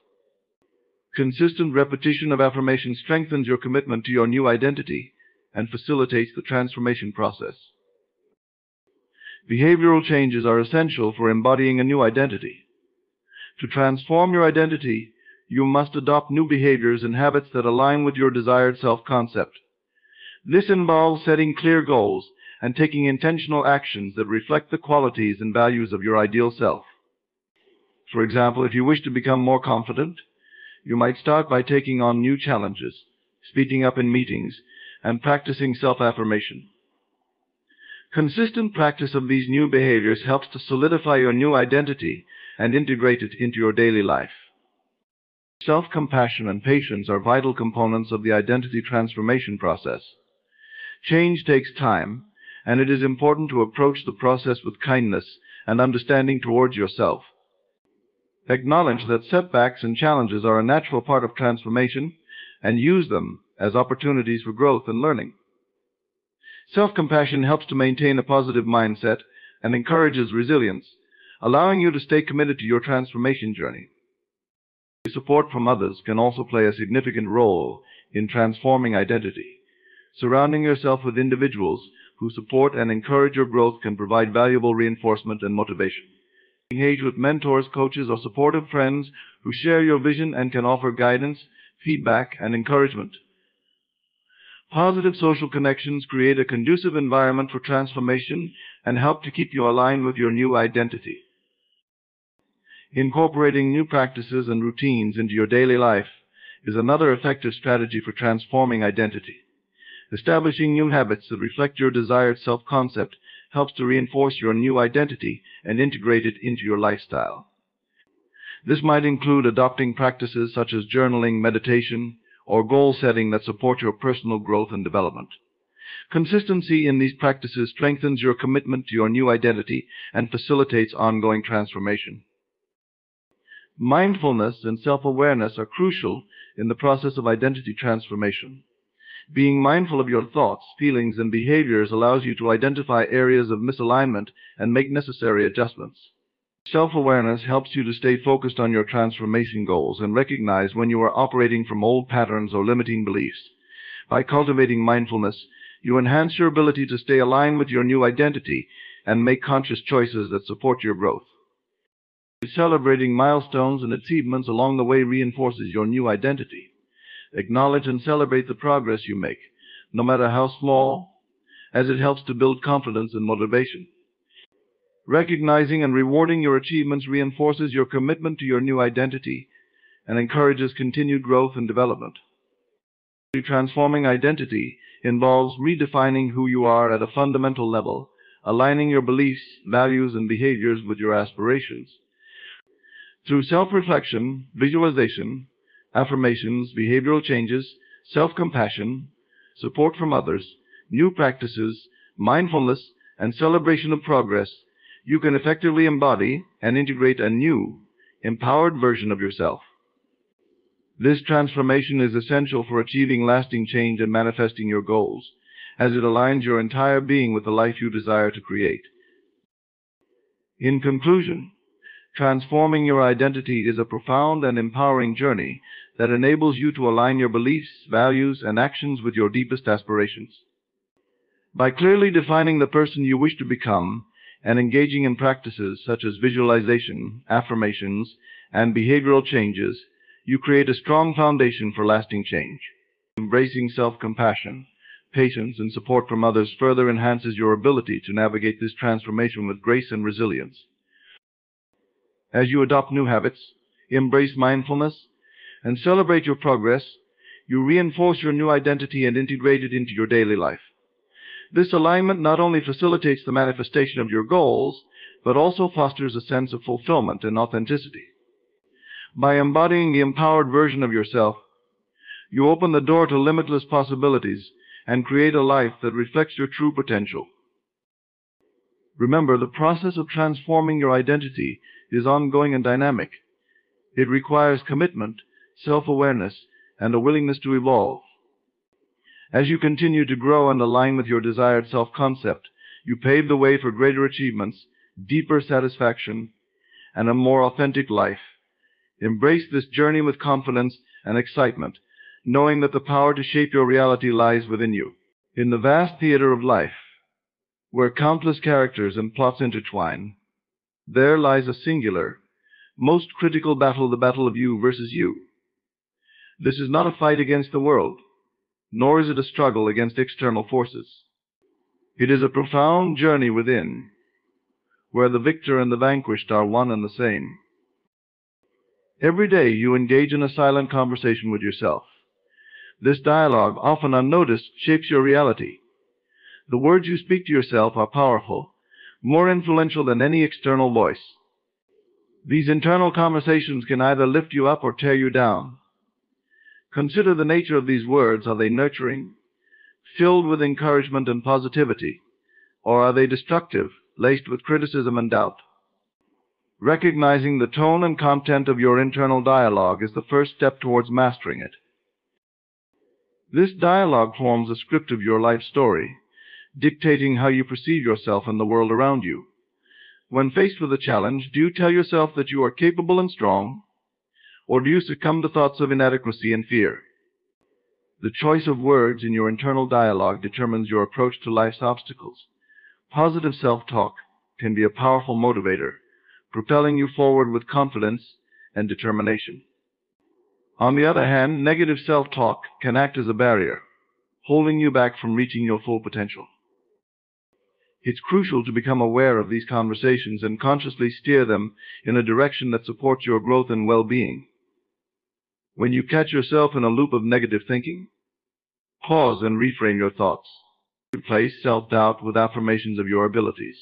Consistent repetition of affirmations strengthens your commitment to your new identity and facilitates the transformation process. Behavioral changes are essential for embodying a new identity. To transform your identity, you must adopt new behaviors and habits that align with your desired self-concept. This involves setting clear goals and taking intentional actions that reflect the qualities and values of your ideal self. For example, if you wish to become more confident, you might start by taking on new challenges, speaking up in meetings, and practicing self-affirmation. Consistent practice of these new behaviors helps to solidify your new identity and integrate it into your daily life. Self-compassion and patience are vital components of the identity transformation process. Change takes time, and it is important to approach the process with kindness and understanding towards yourself. Acknowledge that setbacks and challenges are a natural part of transformation and use them as opportunities for growth and learning. Self-compassion helps to maintain a positive mindset and encourages resilience, allowing you to stay committed to your transformation journey. Support from others can also play a significant role in transforming identity. Surrounding yourself with individuals who support and encourage your growth can provide valuable reinforcement and motivation. Engage with mentors, coaches, or supportive friends who share your vision and can offer guidance, feedback, and encouragement. Positive social connections create a conducive environment for transformation and help to keep you aligned with your new identity. Incorporating new practices and routines into your daily life is another effective strategy for transforming identity. Establishing new habits that reflect your desired self-concept helps to reinforce your new identity and integrate it into your lifestyle. This might include adopting practices such as journaling, meditation, or goal setting that support your personal growth and development. Consistency in these practices strengthens your commitment to your new identity and facilitates ongoing transformation. Mindfulness and self-awareness are crucial in the process of identity transformation. Being mindful of your thoughts, feelings, and behaviors allows you to identify areas of misalignment and make necessary adjustments. Self-awareness helps you to stay focused on your transformation goals and recognize when you are operating from old patterns or limiting beliefs. By cultivating mindfulness, you enhance your ability to stay aligned with your new identity and make conscious choices that support your growth. Celebrating milestones and achievements along the way reinforces your new identity. Acknowledge and celebrate the progress you make, no matter how small, as it helps to build confidence and motivation. Recognizing and rewarding your achievements reinforces your commitment to your new identity and encourages continued growth and development. Transforming identity involves redefining who you are at a fundamental level, aligning your beliefs, values, and behaviors with your aspirations. Through self-reflection, visualization, affirmations, behavioral changes, self-compassion, support from others, new practices, mindfulness, and celebration of progress, you can effectively embody and integrate a new, empowered version of yourself. This transformation is essential for achieving lasting change and manifesting your goals, as it aligns your entire being with the life you desire to create. In conclusion, transforming your identity is a profound and empowering journey that enables you to align your beliefs, values, and actions with your deepest aspirations. By clearly defining the person you wish to become and engaging in practices such as visualization, affirmations, and behavioral changes, you create a strong foundation for lasting change. Embracing self-compassion, patience, and support from others further enhances your ability to navigate this transformation with grace and resilience. As you adopt new habits, embrace mindfulness, and celebrate your progress, you reinforce your new identity and integrate it into your daily life. This alignment not only facilitates the manifestation of your goals, but also fosters a sense of fulfillment and authenticity. By embodying the empowered version of yourself, you open the door to limitless possibilities and create a life that reflects your true potential. Remember, the process of transforming your identity is ongoing and dynamic. It requires commitment, self-awareness, and a willingness to evolve. As you continue to grow and align with your desired self-concept, You pave the way for greater achievements, deeper satisfaction, and a more authentic life. Embrace this journey with confidence and excitement, knowing that the power to shape your reality lies within you. In the vast theater of life, where countless characters and plots intertwine, there lies a singular, most critical battle, the battle of you versus you. This is not a fight against the world, nor is it a struggle against external forces. It is a profound journey within, where the victor and the vanquished are one and the same. Every day you engage in a silent conversation with yourself. This dialogue, often unnoticed, shapes your reality. The words you speak to yourself are powerful, more influential than any external voice. These internal conversations can either lift you up or tear you down. Consider the nature of these words. Are they nurturing, filled with encouragement and positivity, or are they destructive, laced with criticism and doubt? Recognizing the tone and content of your internal dialogue is the first step towards mastering it. This dialogue forms a script of your life story, dictating how you perceive yourself and the world around you. When faced with a challenge, do you tell yourself that you are capable and strong, or do you succumb to thoughts of inadequacy and fear? The choice of words in your internal dialogue determines your approach to life's obstacles. Positive self-talk can be a powerful motivator, propelling you forward with confidence and determination. On the other hand, negative self-talk can act as a barrier, holding you back from reaching your full potential. It's crucial to become aware of these conversations and consciously steer them in a direction that supports your growth and well-being. When you catch yourself in a loop of negative thinking, pause and reframe your thoughts. Replace self-doubt with affirmations of your abilities.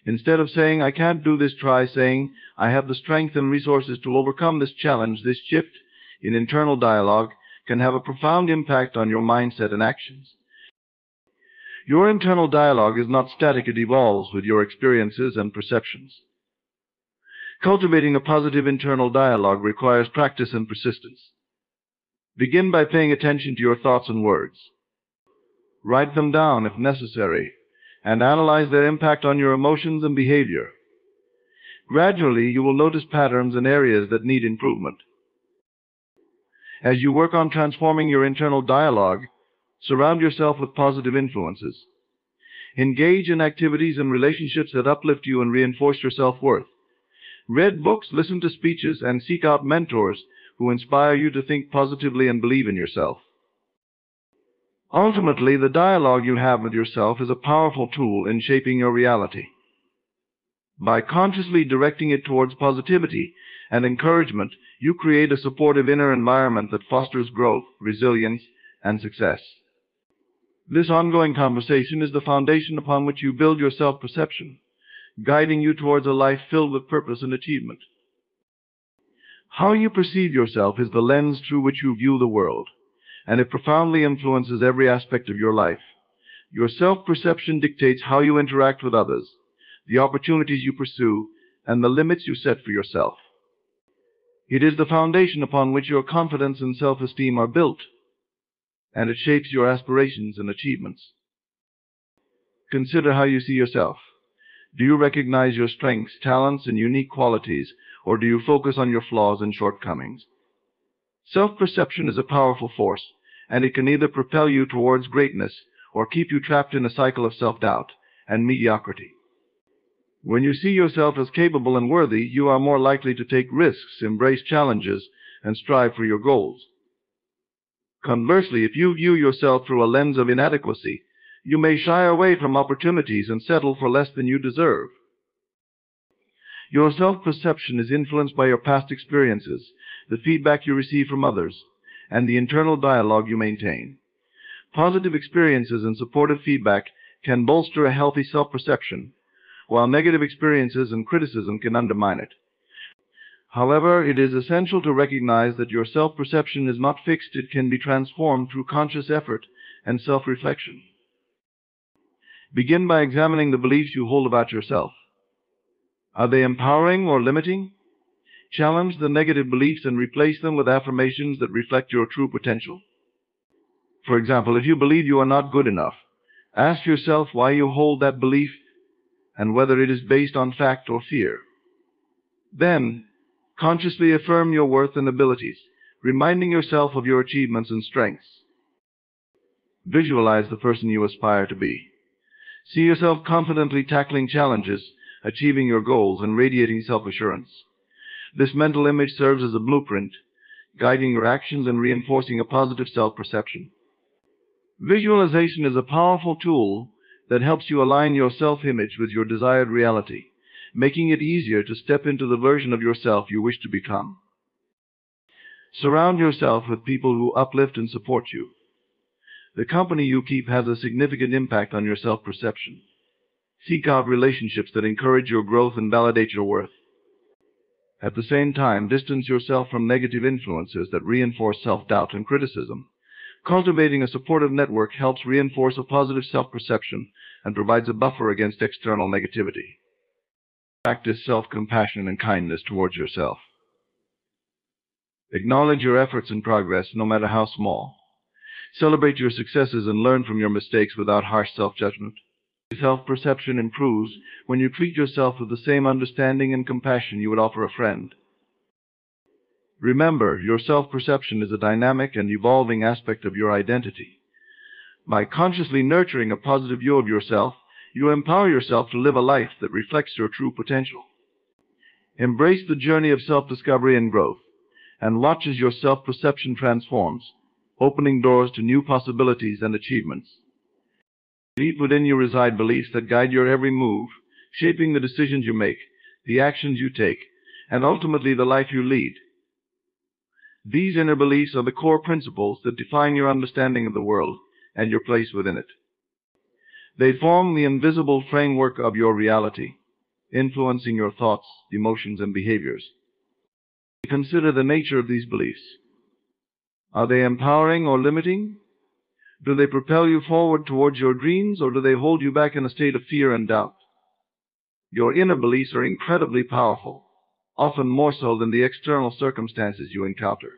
Instead of saying, "I can't do this," try saying, "I have the strength and resources to overcome this challenge." This shift in internal dialogue can have a profound impact on your mindset and actions. Your internal dialogue is not static. It evolves with your experiences and perceptions. Cultivating a positive internal dialogue requires practice and persistence. Begin by paying attention to your thoughts and words. Write them down if necessary, and analyze their impact on your emotions and behavior. Gradually, you will notice patterns and areas that need improvement. As you work on transforming your internal dialogue, surround yourself with positive influences. Engage in activities and relationships that uplift you and reinforce your self-worth. Read books, listen to speeches, and seek out mentors who inspire you to think positively and believe in yourself. Ultimately, the dialogue you have with yourself is a powerful tool in shaping your reality. By consciously directing it towards positivity and encouragement, you create a supportive inner environment that fosters growth, resilience, and success. This ongoing conversation is the foundation upon which you build your self-perception, guiding you towards a life filled with purpose and achievement. How you perceive yourself is the lens through which you view the world, and it profoundly influences every aspect of your life. Your self-perception dictates how you interact with others, the opportunities you pursue, and the limits you set for yourself. It is the foundation upon which your confidence and self-esteem are built, and it shapes your aspirations and achievements. Consider how you see yourself. Do you recognize your strengths, talents, and unique qualities, or do you focus on your flaws and shortcomings? Self-perception is a powerful force, and it can either propel you towards greatness or keep you trapped in a cycle of self-doubt and mediocrity. When you see yourself as capable and worthy, you are more likely to take risks, embrace challenges, and strive for your goals. Conversely, if you view yourself through a lens of inadequacy, you may shy away from opportunities and settle for less than you deserve. Your self-perception is influenced by your past experiences, the feedback you receive from others, and the internal dialogue you maintain. Positive experiences and supportive feedback can bolster a healthy self-perception, while negative experiences and criticism can undermine it. However, it is essential to recognize that your self-perception is not fixed. It can be transformed through conscious effort and self-reflection. Begin by examining the beliefs you hold about yourself. Are they empowering or limiting? Challenge the negative beliefs and replace them with affirmations that reflect your true potential. For example, if you believe you are not good enough, Ask yourself why you hold that belief and whether it is based on fact or fear. Then, consciously affirm your worth and abilities, reminding yourself of your achievements and strengths. Visualize the person you aspire to be. See yourself confidently tackling challenges, achieving your goals, and radiating self-assurance. This mental image serves as a blueprint, guiding your actions and reinforcing a positive self-perception. Visualization is a powerful tool that helps you align your self-image with your desired reality, making it easier to step into the version of yourself you wish to become. Surround yourself with people who uplift and support you. The company you keep has a significant impact on your self-perception. Seek out relationships that encourage your growth and validate your worth. At the same time, distance yourself from negative influences that reinforce self-doubt and criticism. Cultivating a supportive network helps reinforce a positive self-perception and provides a buffer against external negativity. Practice self-compassion and kindness towards yourself. Acknowledge your efforts and progress, no matter how small. Celebrate your successes and learn from your mistakes without harsh self-judgment. Self-perception improves when you treat yourself with the same understanding and compassion you would offer a friend. Remember, your self-perception is a dynamic and evolving aspect of your identity. By consciously nurturing a positive view of yourself, you empower yourself to live a life that reflects your true potential. Embrace the journey of self-discovery and growth, and watch as your self-perception transforms, opening doors to new possibilities and achievements. Deep within you reside beliefs that guide your every move, shaping the decisions you make, the actions you take, and ultimately the life you lead. These inner beliefs are the core principles that define your understanding of the world and your place within it. They form the invisible framework of your reality, influencing your thoughts, emotions, and behaviors. Consider the nature of these beliefs. Are they empowering or limiting? Do they propel you forward towards your dreams, or do they hold you back in a state of fear and doubt? Your inner beliefs are incredibly powerful, often more so than the external circumstances you encounter.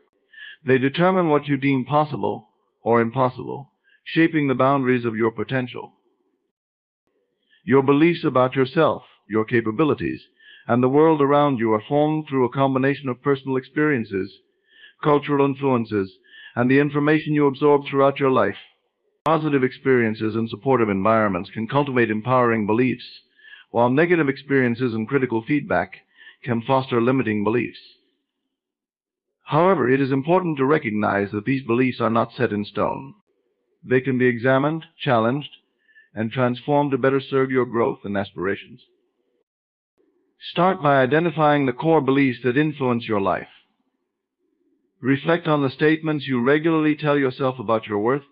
They determine what you deem possible or impossible, shaping the boundaries of your potential. Your beliefs about yourself, your capabilities, and the world around you are formed through a combination of personal experiences, cultural influences, and the information you absorb throughout your life. Positive experiences and supportive environments can cultivate empowering beliefs, while negative experiences and critical feedback can foster limiting beliefs. However, it is important to recognize that these beliefs are not set in stone. They can be examined, challenged, and transformed to better serve your growth and aspirations. Start by identifying the core beliefs that influence your life. Reflect on the statements you regularly tell yourself about your worth,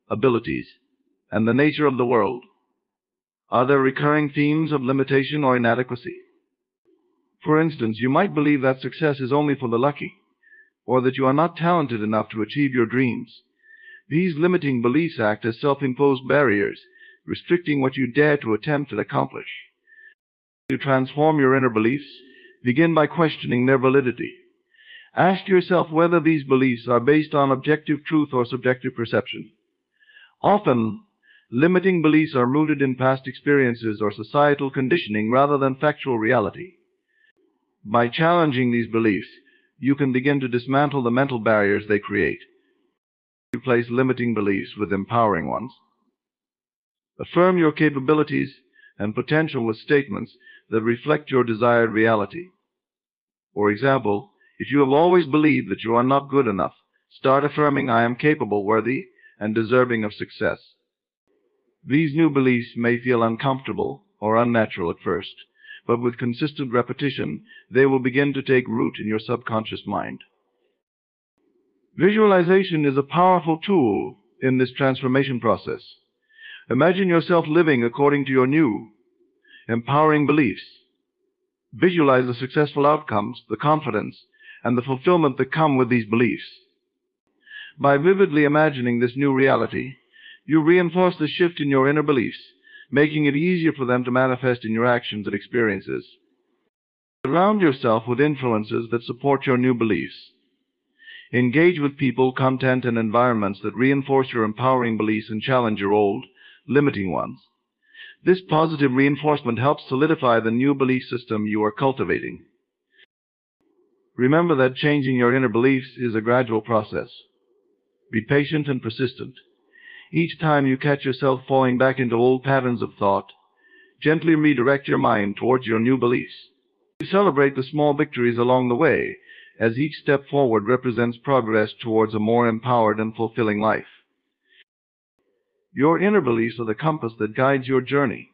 abilities, and the nature of the world. Are there recurring themes of limitation or inadequacy? For instance, you might believe that success is only for the lucky, or that you are not talented enough to achieve your dreams. These limiting beliefs act as self-imposed barriers, restricting what you dare to attempt and accomplish. To transform your inner beliefs, begin by questioning their validity. Ask yourself whether these beliefs are based on objective truth or subjective perception. Often, limiting beliefs are rooted in past experiences or societal conditioning rather than factual reality. By challenging these beliefs, you can begin to dismantle the mental barriers they create. Replace limiting beliefs with empowering ones. Affirm your capabilities and potential with statements that reflect your desired reality. For example, if you have always believed that you are not good enough, start affirming, "I am capable, worthy, and deserving of success." These new beliefs may feel uncomfortable or unnatural at first, but with consistent repetition, they will begin to take root in your subconscious mind. Visualization is a powerful tool in this transformation process. Imagine yourself living according to your new, empowering beliefs. Visualize the successful outcomes, the confidence, and the fulfillment that come with these beliefs. By vividly imagining this new reality, you reinforce the shift in your inner beliefs, making it easier for them to manifest in your actions and experiences. Surround yourself with influences that support your new beliefs. Engage with people, content, and environments that reinforce your empowering beliefs and challenge your old, limiting ones. This positive reinforcement helps solidify the new belief system you are cultivating. Remember that changing your inner beliefs is a gradual process. Be patient and persistent. Each time you catch yourself falling back into old patterns of thought, gently redirect your mind towards your new beliefs. You celebrate the small victories along the way, as each step forward represents progress towards a more empowered and fulfilling life. Your inner beliefs are the compass that guides your journey.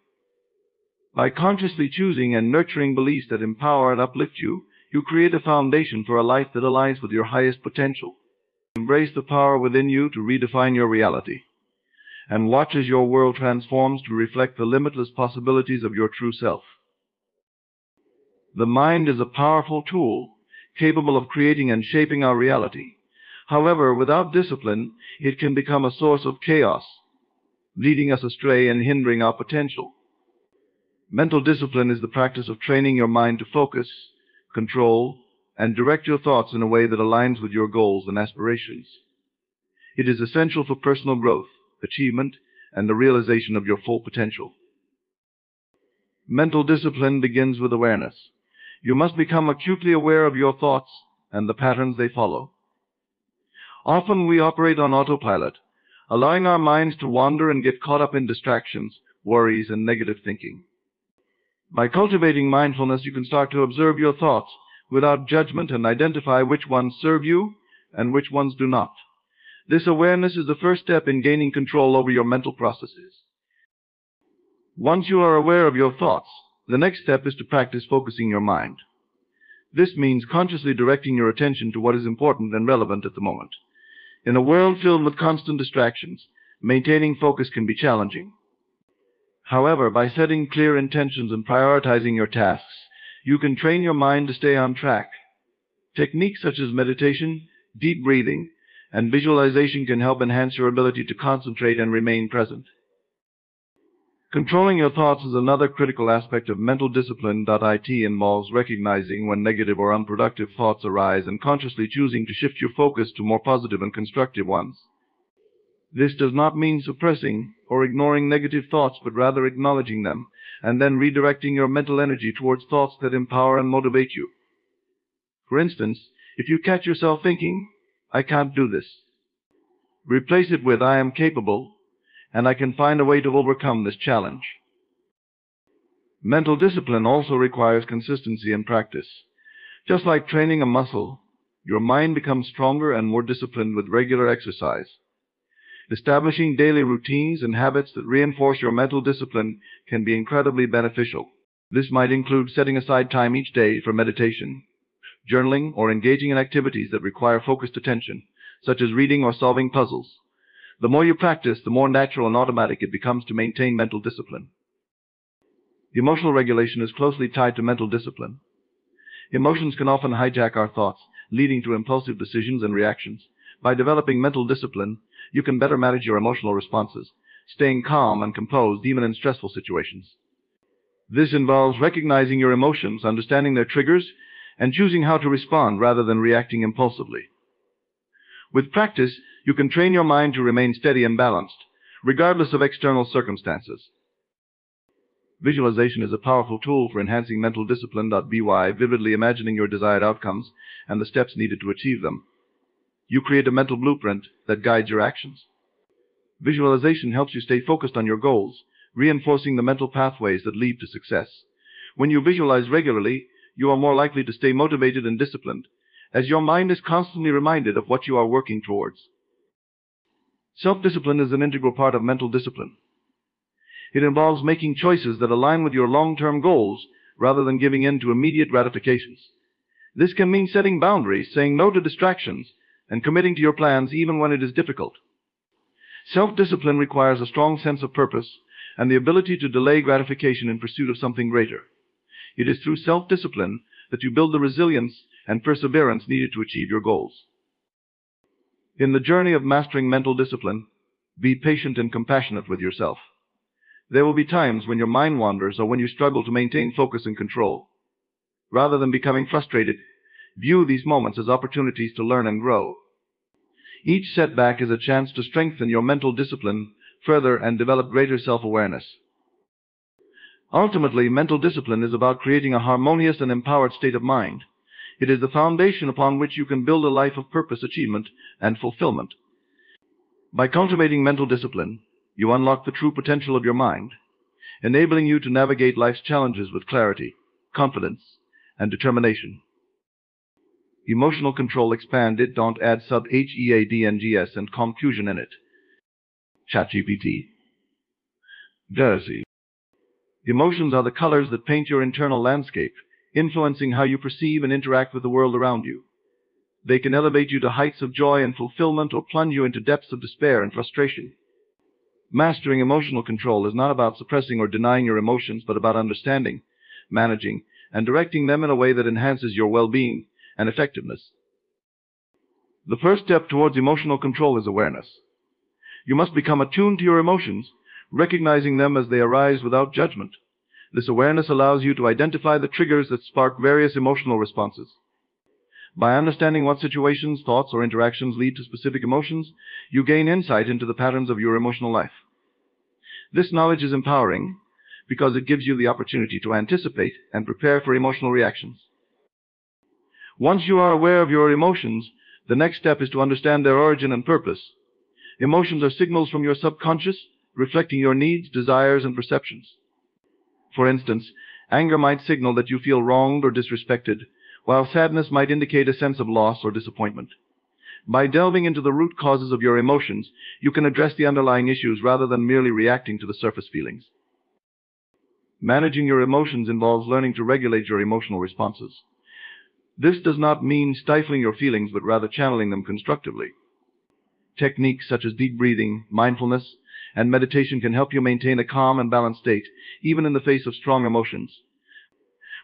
By consciously choosing and nurturing beliefs that empower and uplift you, you create a foundation for a life that aligns with your highest potential. Embrace the power within you to redefine your reality, and watch as your world transforms to reflect the limitless possibilities of your true self. The mind is a powerful tool, capable of creating and shaping our reality. However, without discipline, it can become a source of chaos, leading us astray and hindering our potential. Mental discipline is the practice of training your mind to focus, control, and direct your thoughts in a way that aligns with your goals and aspirations. It is essential for personal growth, achievement, and the realization of your full potential. Mental discipline begins with awareness. You must become acutely aware of your thoughts and the patterns they follow. Often we operate on autopilot, allowing our minds to wander and get caught up in distractions, worries, and negative thinking. By cultivating mindfulness, you can start to observe your thoughts without judgment and identify which ones serve you and which ones do not. This awareness is the first step in gaining control over your mental processes. Once you are aware of your thoughts, the next step is to practice focusing your mind. This means consciously directing your attention to what is important and relevant at the moment. In a world filled with constant distractions, maintaining focus can be challenging. However, by setting clear intentions and prioritizing your tasks, you can train your mind to stay on track. Techniques such as meditation, deep breathing, and visualization can help enhance your ability to concentrate and remain present. Controlling your thoughts is another critical aspect of mental discipline. It involves recognizing when negative or unproductive thoughts arise and consciously choosing to shift your focus to more positive and constructive ones. This does not mean suppressing or ignoring negative thoughts, but rather acknowledging them and then redirecting your mental energy towards thoughts that empower and motivate you. For instance, if you catch yourself thinking, "I can't do this," replace it with, "I am capable, and I can find a way to overcome this challenge." Mental discipline also requires consistency and practice. Just like training a muscle, your mind becomes stronger and more disciplined with regular exercise. Establishing daily routines and habits that reinforce your mental discipline can be incredibly beneficial. This might include setting aside time each day for meditation, journaling, or engaging in activities that require focused attention, such as reading or solving puzzles. The more you practice, the more natural and automatic it becomes to maintain mental discipline. Emotional regulation is closely tied to mental discipline. Emotions can often hijack our thoughts, leading to impulsive decisions and reactions. By developing mental discipline, you can better manage your emotional responses, staying calm and composed even in stressful situations. This involves recognizing your emotions, understanding their triggers, and choosing how to respond rather than reacting impulsively. With practice, you can train your mind to remain steady and balanced, regardless of external circumstances. Visualization is a powerful tool for enhancing mental discipline. By vividly imagining your desired outcomes and the steps needed to achieve them, you create a mental blueprint that guides your actions. Visualization helps you stay focused on your goals, reinforcing the mental pathways that lead to success. When you visualize regularly, you are more likely to stay motivated and disciplined, as your mind is constantly reminded of what you are working towards. Self-discipline is an integral part of mental discipline. It involves making choices that align with your long-term goals rather than giving in to immediate gratifications. This can mean setting boundaries, saying no to distractions, and committing to your plans even when it is difficult. Self-discipline requires a strong sense of purpose and the ability to delay gratification in pursuit of something greater. It is through self-discipline that you build the resilience and perseverance needed to achieve your goals. In the journey of mastering mental discipline, be patient and compassionate with yourself. There will be times when your mind wanders or when you struggle to maintain focus and control. Rather than becoming frustrated, view these moments as opportunities to learn and grow. Each setback is a chance to strengthen your mental discipline further and develop greater self-awareness. Ultimately, mental discipline is about creating a harmonious and empowered state of mind. It is the foundation upon which you can build a life of purpose, achievement, and fulfillment. By cultivating mental discipline, you unlock the true potential of your mind, enabling you to navigate life's challenges with clarity, confidence, and determination. Emotional control. Expand it, don't add sub HEADNGS and confusion in it. ChatGPT. Jersey. Emotions are the colors that paint your internal landscape, influencing how you perceive and interact with the world around you. They can elevate you to heights of joy and fulfillment or plunge you into depths of despair and frustration. Mastering emotional control is not about suppressing or denying your emotions, but about understanding, managing, and directing them in a way that enhances your well-being and effectiveness. The first step towards emotional control is awareness. You must become attuned to your emotions, recognizing them as they arise without judgment. This awareness allows you to identify the triggers that spark various emotional responses. By understanding what situations, thoughts, or interactions lead to specific emotions, you gain insight into the patterns of your emotional life. This knowledge is empowering because it gives you the opportunity to anticipate and prepare for emotional reactions. Once you are aware of your emotions, the next step is to understand their origin and purpose. Emotions are signals from your subconscious, reflecting your needs, desires, and perceptions. For instance, anger might signal that you feel wronged or disrespected, while sadness might indicate a sense of loss or disappointment. By delving into the root causes of your emotions, you can address the underlying issues rather than merely reacting to the surface feelings. Managing your emotions involves learning to regulate your emotional responses. This does not mean stifling your feelings, but rather channeling them constructively. Techniques such as deep breathing, mindfulness, and meditation can help you maintain a calm and balanced state, even in the face of strong emotions.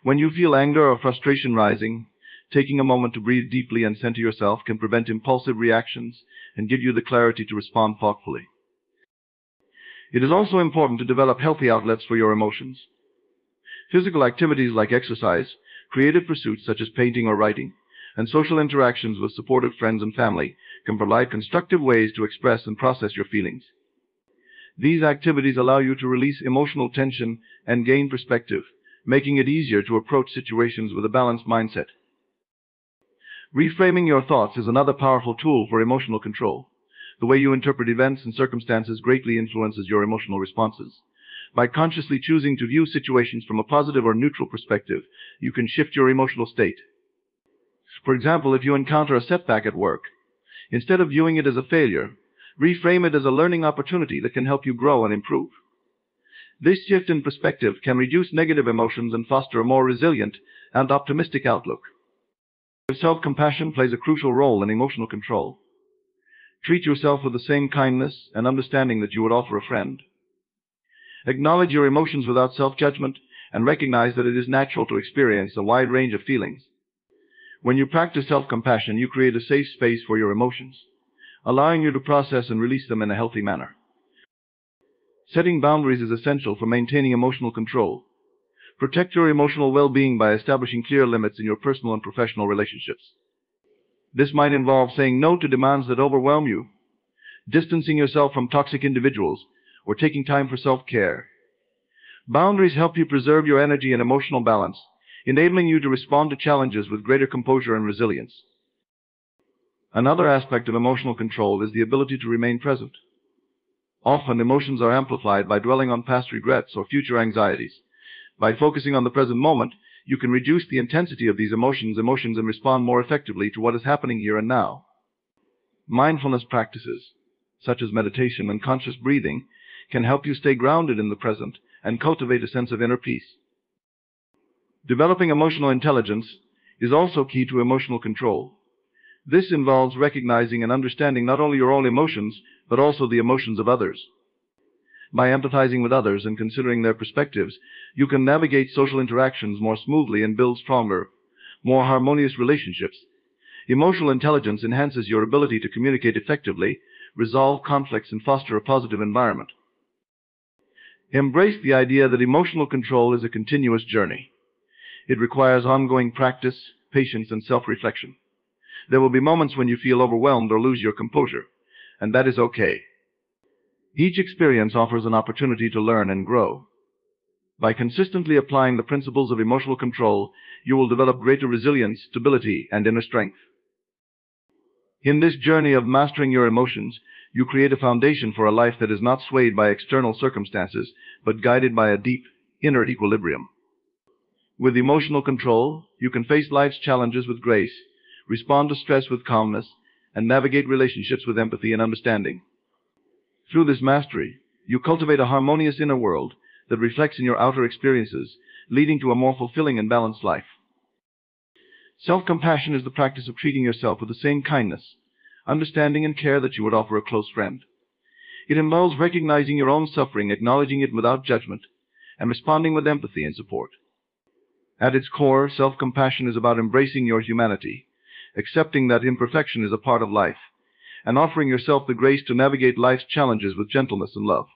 When you feel anger or frustration rising, taking a moment to breathe deeply and center yourself can prevent impulsive reactions and give you the clarity to respond thoughtfully. It is also important to develop healthy outlets for your emotions. Physical activities like exercise, creative pursuits such as painting or writing, and social interactions with supportive friends and family can provide constructive ways to express and process your feelings. These activities allow you to release emotional tension and gain perspective, making it easier to approach situations with a balanced mindset. Reframing your thoughts is another powerful tool for emotional control. The way you interpret events and circumstances greatly influences your emotional responses. By consciously choosing to view situations from a positive or neutral perspective, you can shift your emotional state. For example, if you encounter a setback at work, instead of viewing it as a failure, reframe it as a learning opportunity that can help you grow and improve. This shift in perspective can reduce negative emotions and foster a more resilient and optimistic outlook. Self-compassion plays a crucial role in emotional control. Treat yourself with the same kindness and understanding that you would offer a friend. Acknowledge your emotions without self-judgment and recognize that it is natural to experience a wide range of feelings. When you practice self-compassion, you create a safe space for your emotions, allowing you to process and release them in a healthy manner. Setting boundaries is essential for maintaining emotional control. Protect your emotional well-being by establishing clear limits in your personal and professional relationships. This might involve saying no to demands that overwhelm you, distancing yourself from toxic individuals, or taking time for self-care. Boundaries help you preserve your energy and emotional balance, enabling you to respond to challenges with greater composure and resilience. Another aspect of emotional control is the ability to remain present. Often, emotions are amplified by dwelling on past regrets or future anxieties. By focusing on the present moment, you can reduce the intensity of these emotions and respond more effectively to what is happening here and now. Mindfulness practices, such as meditation and conscious breathing, can help you stay grounded in the present and cultivate a sense of inner peace. Developing emotional intelligence is also key to emotional control. This involves recognizing and understanding not only your own emotions, but also the emotions of others. By empathizing with others and considering their perspectives, you can navigate social interactions more smoothly and build stronger, more harmonious relationships. Emotional intelligence enhances your ability to communicate effectively, resolve conflicts, and foster a positive environment. Embrace the idea that emotional control is a continuous journey. It requires ongoing practice, patience, and self-reflection. There will be moments when you feel overwhelmed or lose your composure, and that is okay. Each experience offers an opportunity to learn and grow. By consistently applying the principles of emotional control, you will develop greater resilience, stability, and inner strength. In this journey of mastering your emotions, you create a foundation for a life that is not swayed by external circumstances, but guided by a deep, inner equilibrium. With emotional control, you can face life's challenges with grace, respond to stress with calmness, and navigate relationships with empathy and understanding. Through this mastery, you cultivate a harmonious inner world that reflects in your outer experiences, leading to a more fulfilling and balanced life. Self-compassion is the practice of treating yourself with the same kindness, understanding, and care that you would offer a close friend. It involves recognizing your own suffering, acknowledging it without judgment, and responding with empathy and support. At its core, self-compassion is about embracing your humanity, accepting that imperfection is a part of life, and offering yourself the grace to navigate life's challenges with gentleness and love.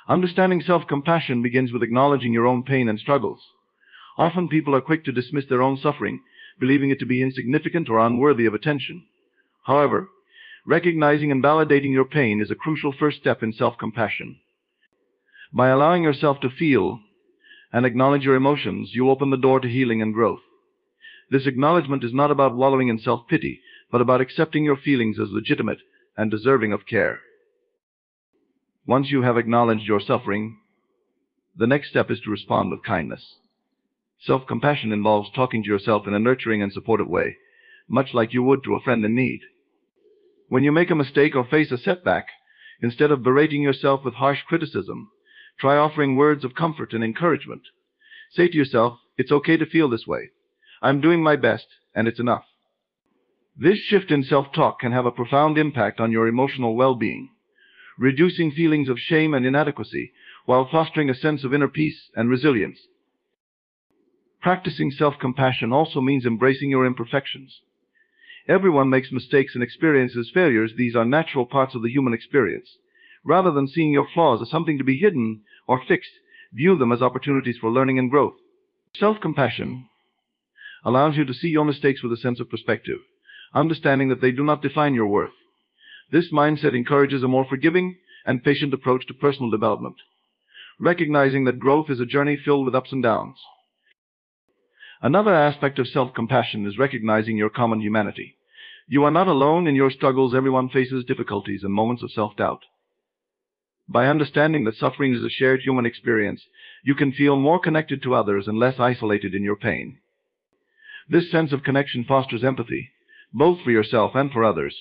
Understanding self-compassion begins with acknowledging your own pain and struggles. Often people are quick to dismiss their own suffering, believing it to be insignificant or unworthy of attention. However, recognizing and validating your pain is a crucial first step in self-compassion. By allowing yourself to feel and acknowledge your emotions, you open the door to healing and growth. This acknowledgement is not about wallowing in self-pity, but about accepting your feelings as legitimate and deserving of care. Once you have acknowledged your suffering, the next step is to respond with kindness. Self-compassion involves talking to yourself in a nurturing and supportive way, much like you would to a friend in need. When you make a mistake or face a setback, instead of berating yourself with harsh criticism, try offering words of comfort and encouragement. Say to yourself, "It's okay to feel this way. I'm doing my best, and it's enough." This shift in self-talk can have a profound impact on your emotional well-being, reducing feelings of shame and inadequacy, while fostering a sense of inner peace and resilience. Practicing self-compassion also means embracing your imperfections. Everyone makes mistakes and experiences failures. These are natural parts of the human experience. Rather than seeing your flaws as something to be hidden or fixed, view them as opportunities for learning and growth. Self-compassion allows you to see your mistakes with a sense of perspective, understanding that they do not define your worth. This mindset encourages a more forgiving and patient approach to personal development, recognizing that growth is a journey filled with ups and downs. Another aspect of self-compassion is recognizing your common humanity. You are not alone in your struggles. Everyone faces difficulties and moments of self-doubt. By understanding that suffering is a shared human experience, you can feel more connected to others and less isolated in your pain. This sense of connection fosters empathy, both for yourself and for others,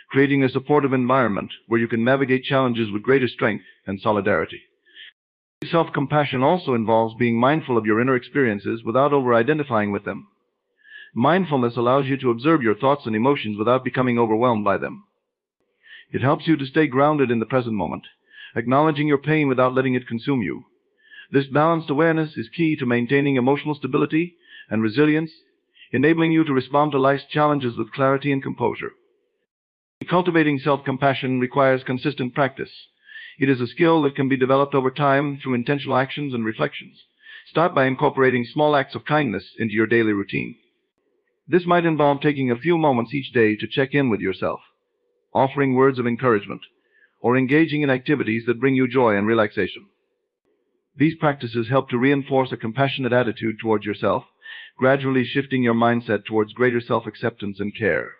creating a supportive environment where you can navigate challenges with greater strength and solidarity. Self-compassion also involves being mindful of your inner experiences without over-identifying with them. Mindfulness allows you to observe your thoughts and emotions without becoming overwhelmed by them. It helps you to stay grounded in the present moment, acknowledging your pain without letting it consume you. This balanced awareness is key to maintaining emotional stability and resilience, enabling you to respond to life's challenges with clarity and composure. Cultivating self-compassion requires consistent practice. It is a skill that can be developed over time through intentional actions and reflections. Start by incorporating small acts of kindness into your daily routine. This might involve taking a few moments each day to check in with yourself, offering words of encouragement, or engaging in activities that bring you joy and relaxation. These practices help to reinforce a compassionate attitude towards yourself, gradually shifting your mindset towards greater self-acceptance and care.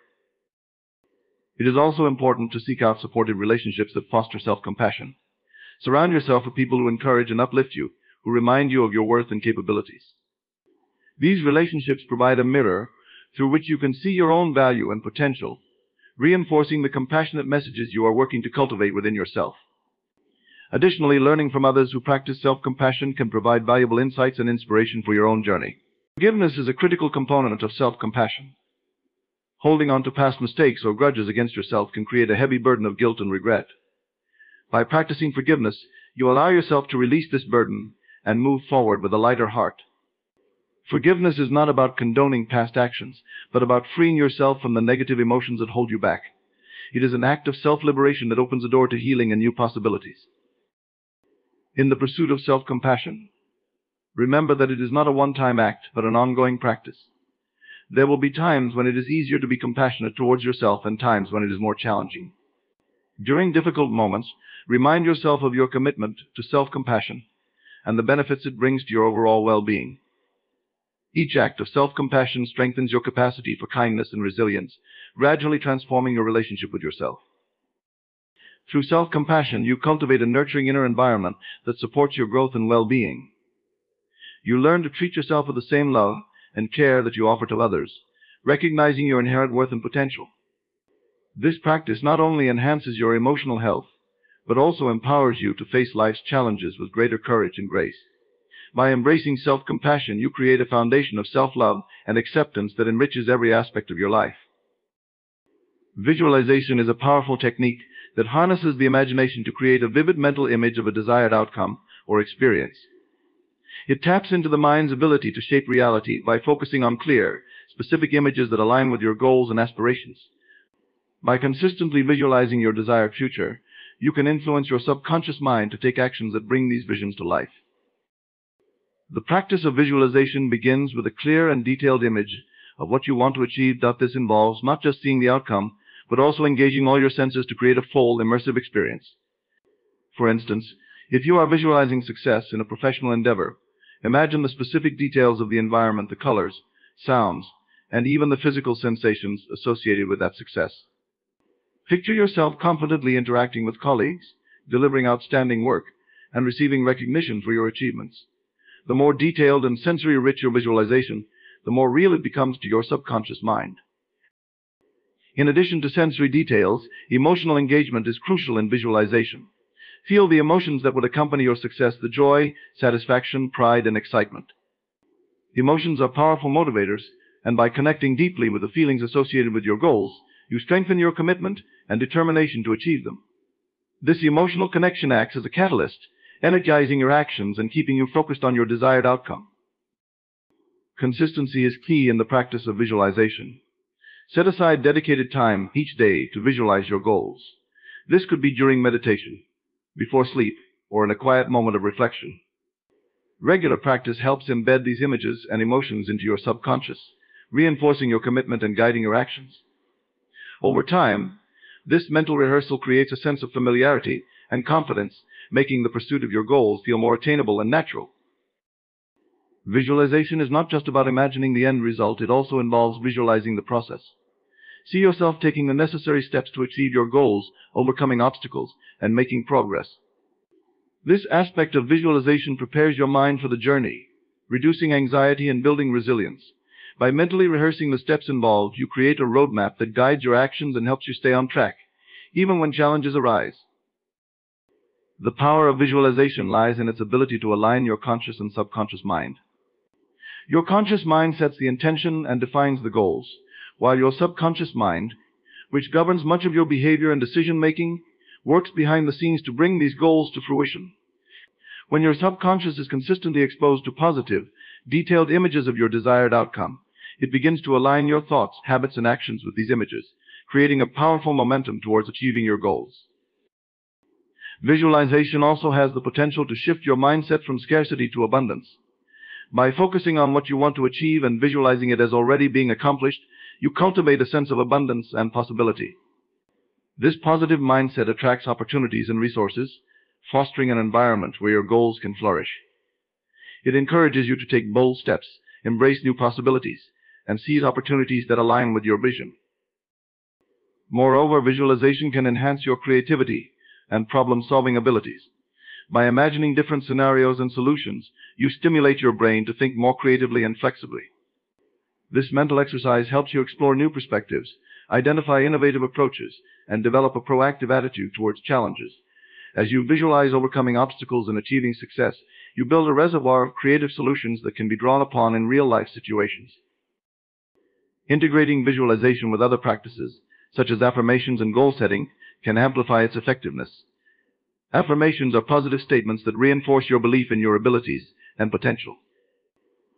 It is also important to seek out supportive relationships that foster self-compassion. Surround yourself with people who encourage and uplift you, who remind you of your worth and capabilities. These relationships provide a mirror through which you can see your own value and potential, reinforcing the compassionate messages you are working to cultivate within yourself. Additionally, learning from others who practice self-compassion can provide valuable insights and inspiration for your own journey. Forgiveness is a critical component of self-compassion. Holding on to past mistakes or grudges against yourself can create a heavy burden of guilt and regret. By practicing forgiveness, you allow yourself to release this burden and move forward with a lighter heart. Forgiveness is not about condoning past actions, but about freeing yourself from the negative emotions that hold you back. It is an act of self-liberation that opens the door to healing and new possibilities. In the pursuit of self-compassion, remember that it is not a one-time act, but an ongoing practice. There will be times when it is easier to be compassionate towards yourself and times when it is more challenging. During difficult moments, remind yourself of your commitment to self-compassion and the benefits it brings to your overall well-being. Each act of self-compassion strengthens your capacity for kindness and resilience, gradually transforming your relationship with yourself. Through self-compassion, you cultivate a nurturing inner environment that supports your growth and well-being. You learn to treat yourself with the same love and care that you offer to others, recognizing your inherent worth and potential. This practice not only enhances your emotional health, but also empowers you to face life's challenges with greater courage and grace. By embracing self-compassion, you create a foundation of self-love and acceptance that enriches every aspect of your life. Visualization is a powerful technique that harnesses the imagination to create a vivid mental image of a desired outcome or experience. It taps into the mind's ability to shape reality by focusing on clear, specific images that align with your goals and aspirations. By consistently visualizing your desired future, you can influence your subconscious mind to take actions that bring these visions to life. The practice of visualization begins with a clear and detailed image of what you want to achieve. This involves not just seeing the outcome, but also engaging all your senses to create a full, immersive experience. For instance, if you are visualizing success in a professional endeavor, imagine the specific details of the environment, the colors, sounds, and even the physical sensations associated with that success. Picture yourself confidently interacting with colleagues, delivering outstanding work, and receiving recognition for your achievements. The more detailed and sensory-rich your visualization, the more real it becomes to your subconscious mind. In addition to sensory details, emotional engagement is crucial in visualization. Feel the emotions that would accompany your success: the joy, satisfaction, pride, and excitement. Emotions are powerful motivators, and by connecting deeply with the feelings associated with your goals, you strengthen your commitment and determination to achieve them. This emotional connection acts as a catalyst, energizing your actions and keeping you focused on your desired outcome. Consistency is key in the practice of visualization. Set aside dedicated time each day to visualize your goals. This could be during meditation, before sleep, or in a quiet moment of reflection. Regular practice helps embed these images and emotions into your subconscious, reinforcing your commitment and guiding your actions. Over time, this mental rehearsal creates a sense of familiarity and confidence, making the pursuit of your goals feel more attainable and natural. Visualization is not just about imagining the end result, it also involves visualizing the process. See yourself taking the necessary steps to achieve your goals, overcoming obstacles, and making progress. This aspect of visualization prepares your mind for the journey, reducing anxiety and building resilience. By mentally rehearsing the steps involved, you create a roadmap that guides your actions and helps you stay on track, even when challenges arise. The power of visualization lies in its ability to align your conscious and subconscious mind. Your conscious mind sets the intention and defines the goals, while your subconscious mind, which governs much of your behavior and decision-making, works behind the scenes to bring these goals to fruition. When your subconscious is consistently exposed to positive, detailed images of your desired outcome, it begins to align your thoughts, habits, and actions with these images, creating a powerful momentum towards achieving your goals. Visualization also has the potential to shift your mindset from scarcity to abundance. By focusing on what you want to achieve and visualizing it as already being accomplished, you cultivate a sense of abundance and possibility. This positive mindset attracts opportunities and resources, fostering an environment where your goals can flourish. It encourages you to take bold steps, embrace new possibilities, and seize opportunities that align with your vision. Moreover, visualization can enhance your creativity and problem-solving abilities. By imagining different scenarios and solutions, you stimulate your brain to think more creatively and flexibly. This mental exercise helps you explore new perspectives, identify innovative approaches, and develop a proactive attitude towards challenges. As you visualize overcoming obstacles and achieving success, you build a reservoir of creative solutions that can be drawn upon in real-life situations. Integrating visualization with other practices, such as affirmations and goal setting, can amplify its effectiveness. Affirmations are positive statements that reinforce your belief in your abilities and potential.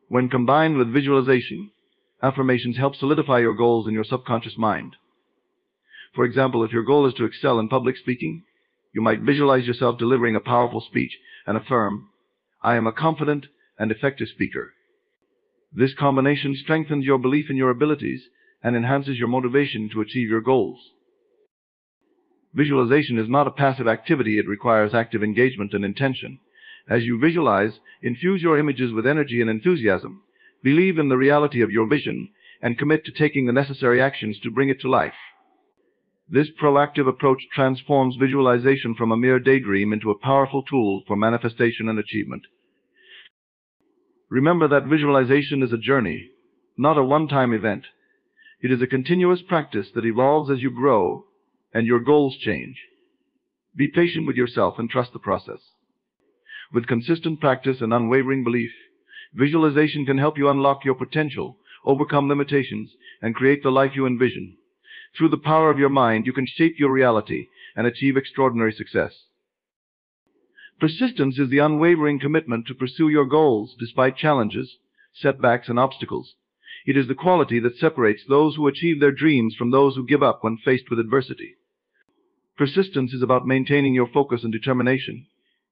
When combined with visualization, affirmations help solidify your goals in your subconscious mind. For example, if your goal is to excel in public speaking, you might visualize yourself delivering a powerful speech and affirm, "I am a confident and effective speaker." This combination strengthens your belief in your abilities and enhances your motivation to achieve your goals. Visualization is not a passive activity, it requires active engagement and intention. As you visualize, infuse your images with energy and enthusiasm. Believe in the reality of your vision and commit to taking the necessary actions to bring it to life. This proactive approach transforms visualization from a mere daydream into a powerful tool for manifestation and achievement. Remember that visualization is a journey, not a one-time event. It is a continuous practice that evolves as you grow and your goals change. Be patient with yourself and trust the process. With consistent practice and unwavering belief, visualization can help you unlock your potential, overcome limitations, and create the life you envision. Through the power of your mind, you can shape your reality and achieve extraordinary success. Persistence is the unwavering commitment to pursue your goals despite challenges, setbacks, and obstacles. It is the quality that separates those who achieve their dreams from those who give up when faced with adversity. Persistence is about maintaining your focus and determination,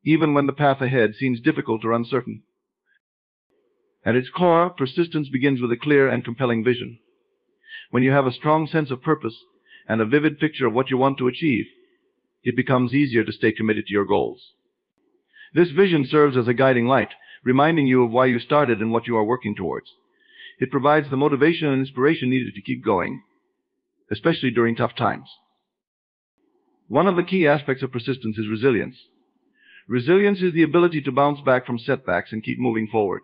even when the path ahead seems difficult or uncertain. At its core, persistence begins with a clear and compelling vision. When you have a strong sense of purpose and a vivid picture of what you want to achieve, it becomes easier to stay committed to your goals. This vision serves as a guiding light, reminding you of why you started and what you are working towards. It provides the motivation and inspiration needed to keep going, especially during tough times. One of the key aspects of persistence is resilience. Resilience is the ability to bounce back from setbacks and keep moving forward.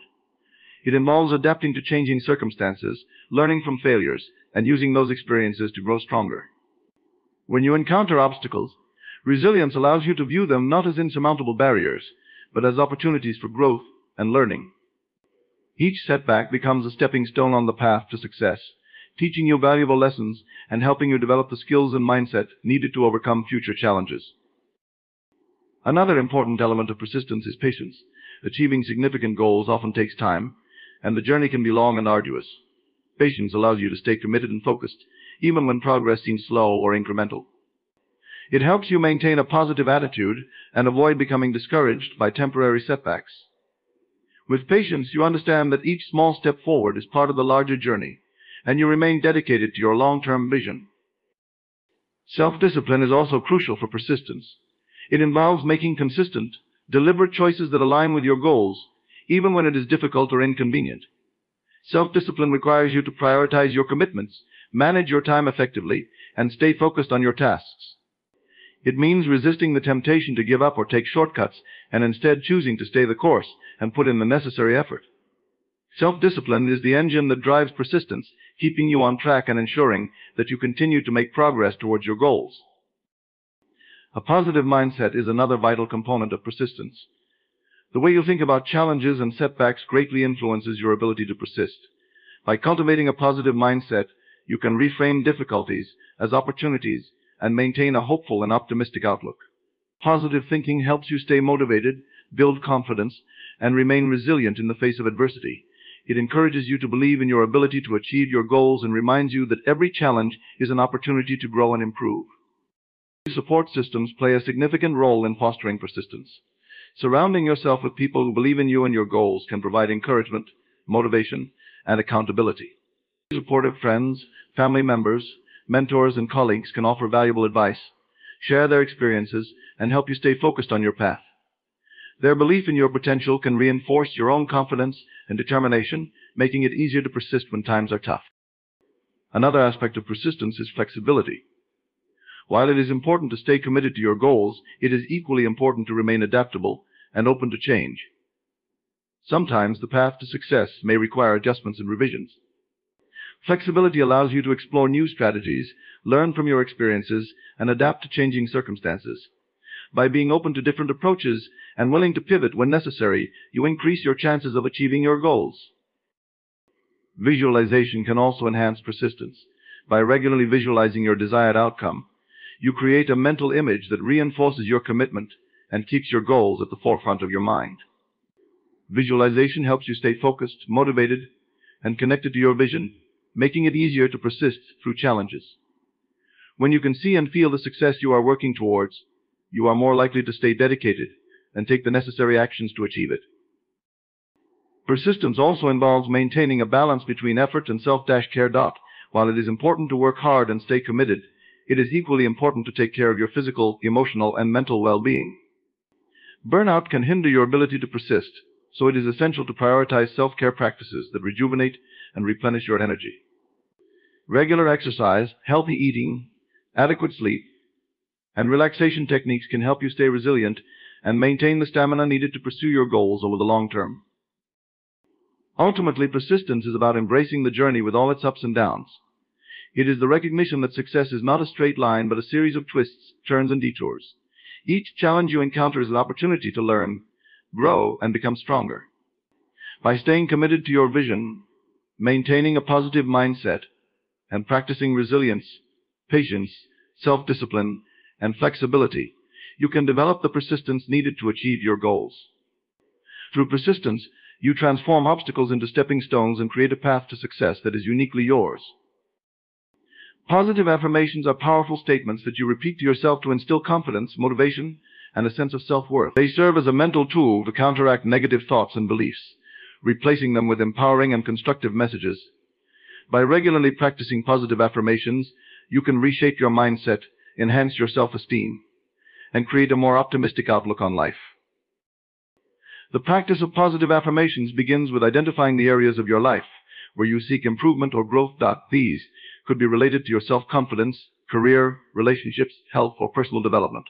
It involves adapting to changing circumstances, learning from failures, and using those experiences to grow stronger. When you encounter obstacles, resilience allows you to view them not as insurmountable barriers, but as opportunities for growth and learning. Each setback becomes a stepping stone on the path to success, teaching you valuable lessons and helping you develop the skills and mindset needed to overcome future challenges. Another important element of persistence is patience. Achieving significant goals often takes time, and the journey can be long and arduous. Patience allows you to stay committed and focused, even when progress seems slow or incremental. It helps you maintain a positive attitude and avoid becoming discouraged by temporary setbacks. With patience, you understand that each small step forward is part of the larger journey, and you remain dedicated to your long-term vision. Self-discipline is also crucial for persistence. It involves making consistent, deliberate choices that align with your goals, even when it is difficult or inconvenient. Self-discipline requires you to prioritize your commitments, manage your time effectively, and stay focused on your tasks. It means resisting the temptation to give up or take shortcuts, and instead choosing to stay the course and put in the necessary effort. Self-discipline is the engine that drives persistence, keeping you on track and ensuring that you continue to make progress towards your goals. A positive mindset is another vital component of persistence. The way you think about challenges and setbacks greatly influences your ability to persist. By cultivating a positive mindset, you can reframe difficulties as opportunities and maintain a hopeful and optimistic outlook. Positive thinking helps you stay motivated, build confidence, and remain resilient in the face of adversity. It encourages you to believe in your ability to achieve your goals and reminds you that every challenge is an opportunity to grow and improve. Support systems play a significant role in fostering persistence. Surrounding yourself with people who believe in you and your goals can provide encouragement, motivation, and accountability. Supportive friends, family members, mentors, and colleagues can offer valuable advice, share their experiences, and help you stay focused on your path. Their belief in your potential can reinforce your own confidence and determination, making it easier to persist when times are tough. Another aspect of persistence is flexibility. While it is important to stay committed to your goals, it is equally important to remain adaptable and open to change. Sometimes the path to success may require adjustments and revisions. Flexibility allows you to explore new strategies, learn from your experiences, and adapt to changing circumstances. By being open to different approaches and willing to pivot when necessary, you increase your chances of achieving your goals. Visualization can also enhance persistence. By regularly visualizing your desired outcome, you create a mental image that reinforces your commitment and keeps your goals at the forefront of your mind. Visualization helps you stay focused, motivated, and connected to your vision, making it easier to persist through challenges. When you can see and feel the success you are working towards, you are more likely to stay dedicated and take the necessary actions to achieve it. Persistence also involves maintaining a balance between effort and self-care. While it is important to work hard and stay committed, it is equally important to take care of your physical, emotional, and mental well-being. Burnout can hinder your ability to persist, so it is essential to prioritize self-care practices that rejuvenate and replenish your energy. Regular exercise, healthy eating, adequate sleep, and relaxation techniques can help you stay resilient and maintain the stamina needed to pursue your goals over the long term. Ultimately, persistence is about embracing the journey with all its ups and downs. It is the recognition that success is not a straight line, but a series of twists, turns, and detours. Each challenge you encounter is an opportunity to learn, grow, and become stronger. By staying committed to your vision, maintaining a positive mindset, and practicing resilience, patience, self-discipline, and flexibility, you can develop the persistence needed to achieve your goals. Through persistence, you transform obstacles into stepping stones and create a path to success that is uniquely yours. Positive affirmations are powerful statements that you repeat to yourself to instill confidence, motivation, and a sense of self-worth. They serve as a mental tool to counteract negative thoughts and beliefs, replacing them with empowering and constructive messages. By regularly practicing positive affirmations, you can reshape your mindset, enhance your self-esteem, and create a more optimistic outlook on life. The practice of positive affirmations begins with identifying the areas of your life where you seek improvement or growth. These could be related to your self-confidence, career, relationships, health, or personal development.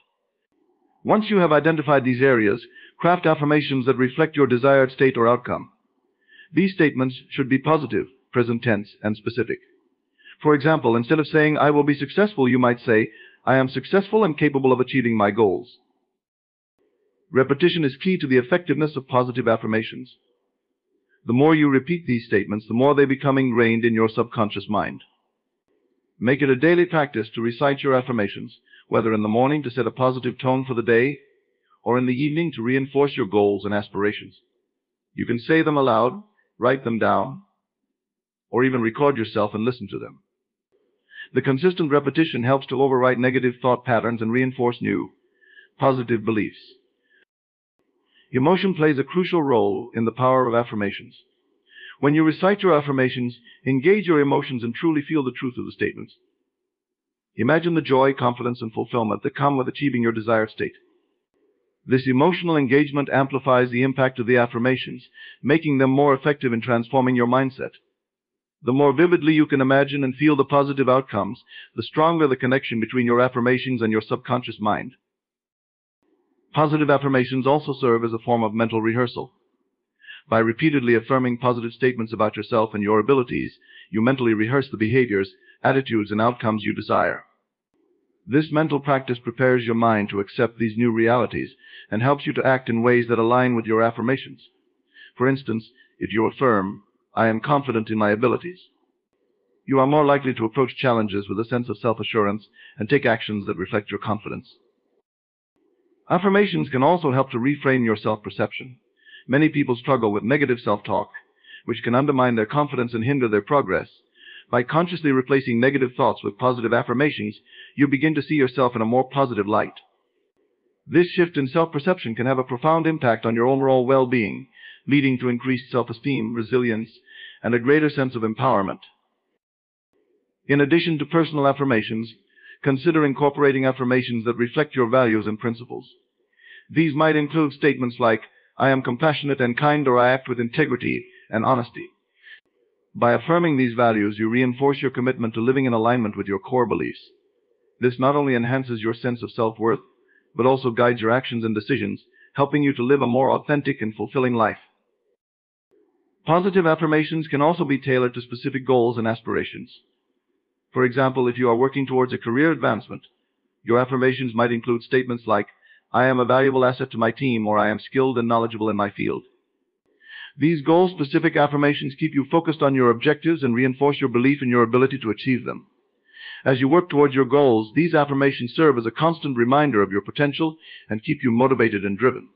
Once you have identified these areas, craft affirmations that reflect your desired state or outcome. These statements should be positive, present tense, and specific. For example, instead of saying, "I will be successful," you might say, "I am successful and capable of achieving my goals." Repetition is key to the effectiveness of positive affirmations. The more you repeat these statements, the more they become ingrained in your subconscious mind. Make it a daily practice to recite your affirmations, whether in the morning to set a positive tone for the day, or in the evening to reinforce your goals and aspirations. You can say them aloud, write them down, or even record yourself and listen to them. The consistent repetition helps to overwrite negative thought patterns and reinforce new, positive beliefs. Emotion plays a crucial role in the power of affirmations. When you recite your affirmations, engage your emotions and truly feel the truth of the statements. Imagine the joy, confidence, and fulfillment that come with achieving your desired state. This emotional engagement amplifies the impact of the affirmations, making them more effective in transforming your mindset. The more vividly you can imagine and feel the positive outcomes, the stronger the connection between your affirmations and your subconscious mind. Positive affirmations also serve as a form of mental rehearsal. By repeatedly affirming positive statements about yourself and your abilities, you mentally rehearse the behaviors, attitudes, and outcomes you desire. This mental practice prepares your mind to accept these new realities and helps you to act in ways that align with your affirmations. For instance, if you affirm, "I am confident in my abilities," you are more likely to approach challenges with a sense of self-assurance and take actions that reflect your confidence. Affirmations can also help to reframe your self-perception. Many people struggle with negative self-talk, which can undermine their confidence and hinder their progress. By consciously replacing negative thoughts with positive affirmations, you begin to see yourself in a more positive light. This shift in self-perception can have a profound impact on your overall well-being, leading to increased self-esteem, resilience, and a greater sense of empowerment. In addition to personal affirmations, consider incorporating affirmations that reflect your values and principles. These might include statements like, "I am compassionate and kind," or "I act with integrity and honesty." By affirming these values, you reinforce your commitment to living in alignment with your core beliefs. This not only enhances your sense of self-worth, but also guides your actions and decisions, helping you to live a more authentic and fulfilling life. Positive affirmations can also be tailored to specific goals and aspirations. For example, if you are working towards a career advancement, your affirmations might include statements like, "I am a valuable asset to my team," or "I am skilled and knowledgeable in my field." These goal-specific affirmations keep you focused on your objectives and reinforce your belief in your ability to achieve them. As you work towards your goals, these affirmations serve as a constant reminder of your potential and keep you motivated and driven.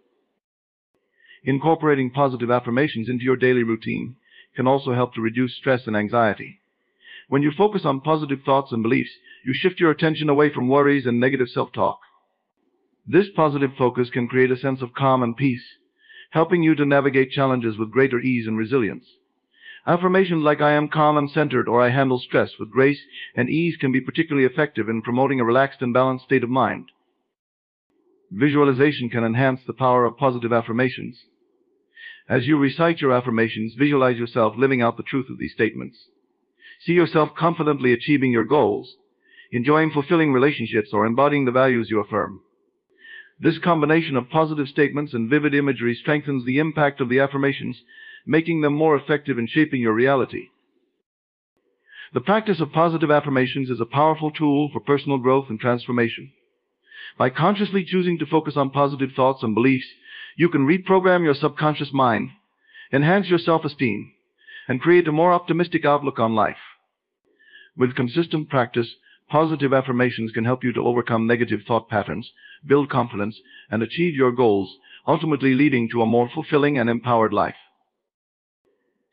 Incorporating positive affirmations into your daily routine can also help to reduce stress and anxiety. When you focus on positive thoughts and beliefs, you shift your attention away from worries and negative self-talk. This positive focus can create a sense of calm and peace, helping you to navigate challenges with greater ease and resilience. Affirmations like "I am calm and centered" or "I handle stress with grace and ease" can be particularly effective in promoting a relaxed and balanced state of mind. Visualization can enhance the power of positive affirmations. As you recite your affirmations, visualize yourself living out the truth of these statements. See yourself confidently achieving your goals, enjoying fulfilling relationships, or embodying the values you affirm. This combination of positive statements and vivid imagery strengthens the impact of the affirmations, making them more effective in shaping your reality. The practice of positive affirmations is a powerful tool for personal growth and transformation. By consciously choosing to focus on positive thoughts and beliefs, you can reprogram your subconscious mind, enhance your self-esteem, and create a more optimistic outlook on life. With consistent practice, positive affirmations can help you to overcome negative thought patterns, build confidence, and achieve your goals, ultimately leading to a more fulfilling and empowered life.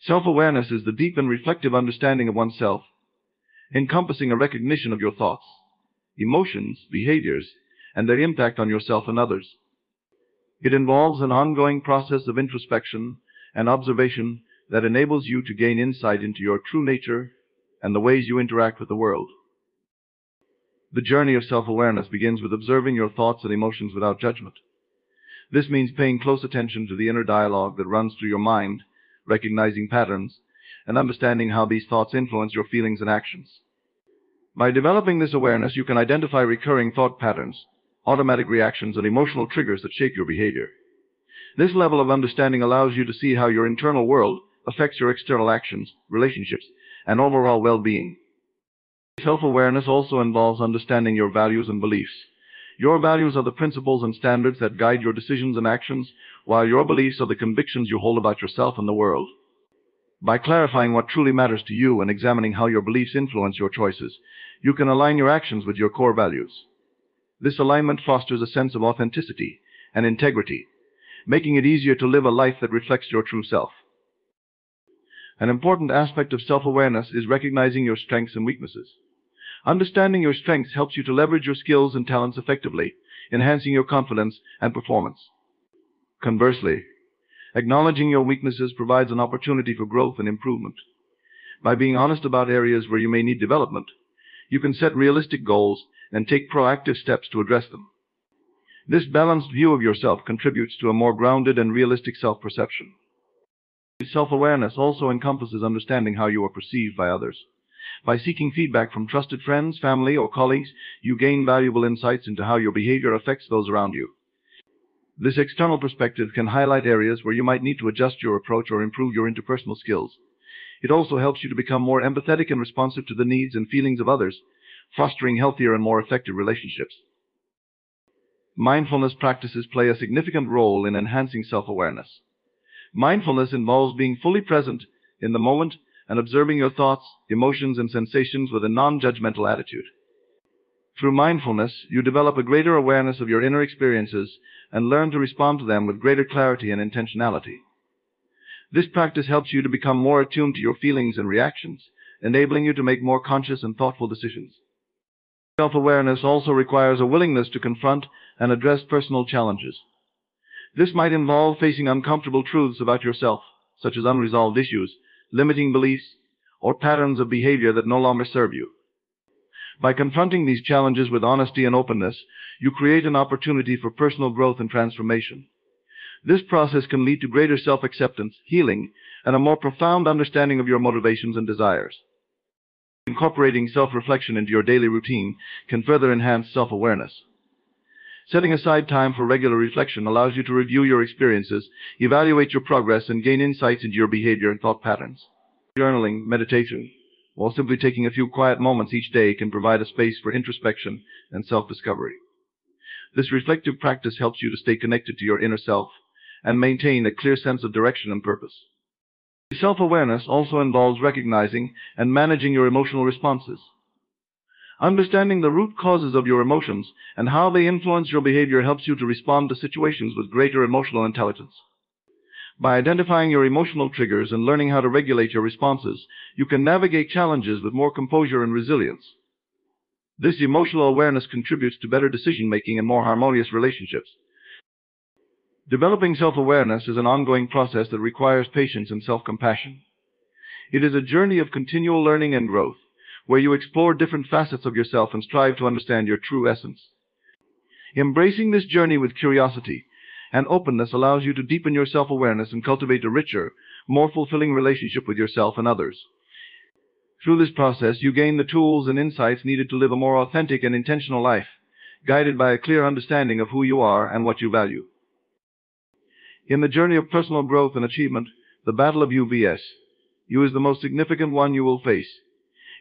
Self-awareness is the deep and reflective understanding of oneself, encompassing a recognition of your thoughts, emotions, behaviors, and their impact on yourself and others. It involves an ongoing process of introspection and observation that enables you to gain insight into your true nature and the ways you interact with the world. The journey of self-awareness begins with observing your thoughts and emotions without judgment. This means paying close attention to the inner dialogue that runs through your mind, recognizing patterns, and understanding how these thoughts influence your feelings and actions. By developing this awareness, you can identify recurring thought patterns, automatic reactions, and emotional triggers that shape your behavior. This level of understanding allows you to see how your internal world affects your external actions, relationships, and overall well-being. Self-awareness also involves understanding your values and beliefs. Your values are the principles and standards that guide your decisions and actions, while your beliefs are the convictions you hold about yourself and the world. By clarifying what truly matters to you and examining how your beliefs influence your choices, you can align your actions with your core values. This alignment fosters a sense of authenticity and integrity, making it easier to live a life that reflects your true self. An important aspect of self-awareness is recognizing your strengths and weaknesses. Understanding your strengths helps you to leverage your skills and talents effectively, enhancing your confidence and performance. Conversely, acknowledging your weaknesses provides an opportunity for growth and improvement. By being honest about areas where you may need development, you can set realistic goals and take proactive steps to address them. This balanced view of yourself contributes to a more grounded and realistic self-perception. Self-awareness also encompasses understanding how you are perceived by others. By seeking feedback from trusted friends, family, or colleagues, you gain valuable insights into how your behavior affects those around you. This external perspective can highlight areas where you might need to adjust your approach or improve your interpersonal skills. It also helps you to become more empathetic and responsive to the needs and feelings of others, fostering healthier and more effective relationships. Mindfulness practices play a significant role in enhancing self-awareness. Mindfulness involves being fully present in the moment and observing your thoughts, emotions, and sensations with a non-judgmental attitude. Through mindfulness, you develop a greater awareness of your inner experiences and learn to respond to them with greater clarity and intentionality. This practice helps you to become more attuned to your feelings and reactions, enabling you to make more conscious and thoughtful decisions. Self-awareness also requires a willingness to confront and address personal challenges. This might involve facing uncomfortable truths about yourself, such as unresolved issues, limiting beliefs, or patterns of behavior that no longer serve you. By confronting these challenges with honesty and openness, you create an opportunity for personal growth and transformation. This process can lead to greater self-acceptance, healing, and a more profound understanding of your motivations and desires. Incorporating self-reflection into your daily routine can further enhance self-awareness. Setting aside time for regular reflection allows you to review your experiences, evaluate your progress, and gain insights into your behavior and thought patterns. Journaling, meditation, or simply taking a few quiet moments each day can provide a space for introspection and self-discovery. This reflective practice helps you to stay connected to your inner self and maintain a clear sense of direction and purpose. Self-awareness also involves recognizing and managing your emotional responses. Understanding the root causes of your emotions and how they influence your behavior helps you to respond to situations with greater emotional intelligence. By identifying your emotional triggers and learning how to regulate your responses, you can navigate challenges with more composure and resilience. This emotional awareness contributes to better decision-making and more harmonious relationships. Developing self-awareness is an ongoing process that requires patience and self-compassion. It is a journey of continual learning and growth, where you explore different facets of yourself and strive to understand your true essence. Embracing this journey with curiosity and openness allows you to deepen your self-awareness and cultivate a richer, more fulfilling relationship with yourself and others. Through this process, you gain the tools and insights needed to live a more authentic and intentional life, guided by a clear understanding of who you are and what you value. In the journey of personal growth and achievement, the battle of UBS, you is the most significant one you will face.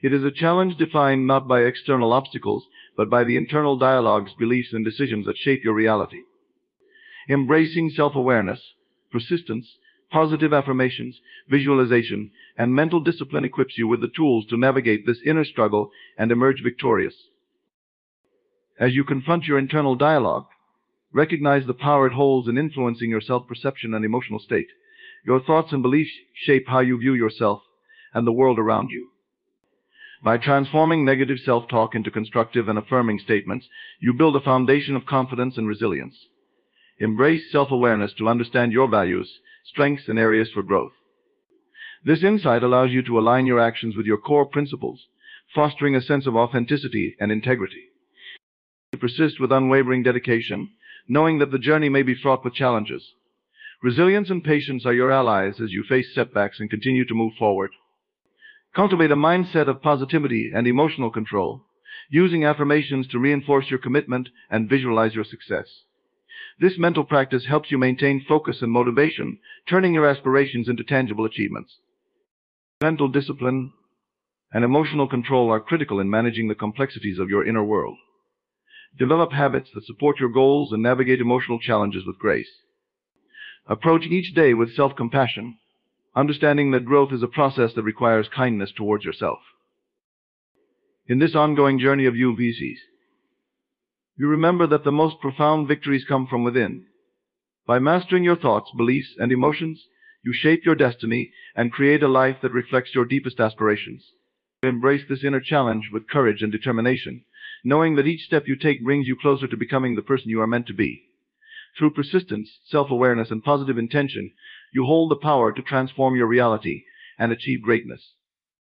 It is a challenge defined not by external obstacles, but by the internal dialogues, beliefs, and decisions that shape your reality. Embracing self-awareness, persistence, positive affirmations, visualization, and mental discipline equips you with the tools to navigate this inner struggle and emerge victorious. As you confront your internal dialogue, recognize the power it holds in influencing your self-perception and emotional state. Your thoughts and beliefs shape how you view yourself and the world around you. By transforming negative self-talk into constructive and affirming statements, you build a foundation of confidence and resilience. Embrace self-awareness to understand your values, strengths, and areas for growth. This insight allows you to align your actions with your core principles, fostering a sense of authenticity and integrity. To persist with unwavering dedication, knowing that the journey may be fraught with challenges. Resilience and patience are your allies as you face setbacks and continue to move forward. Cultivate a mindset of positivity and emotional control, using affirmations to reinforce your commitment and visualize your success. This mental practice helps you maintain focus and motivation, turning your aspirations into tangible achievements. Mental discipline and emotional control are critical in managing the complexities of your inner world. Develop habits that support your goals and navigate emotional challenges with grace. Approach each day with self-compassion, understanding that growth is a process that requires kindness towards yourself. In this ongoing journey of UBCs, you remember that the most profound victories come from within. By mastering your thoughts, beliefs, and emotions, you shape your destiny and create a life that reflects your deepest aspirations. Embrace this inner challenge with courage and determination, knowing that each step you take brings you closer to becoming the person you are meant to be. Through persistence, self-awareness, and positive intention, you hold the power to transform your reality and achieve greatness.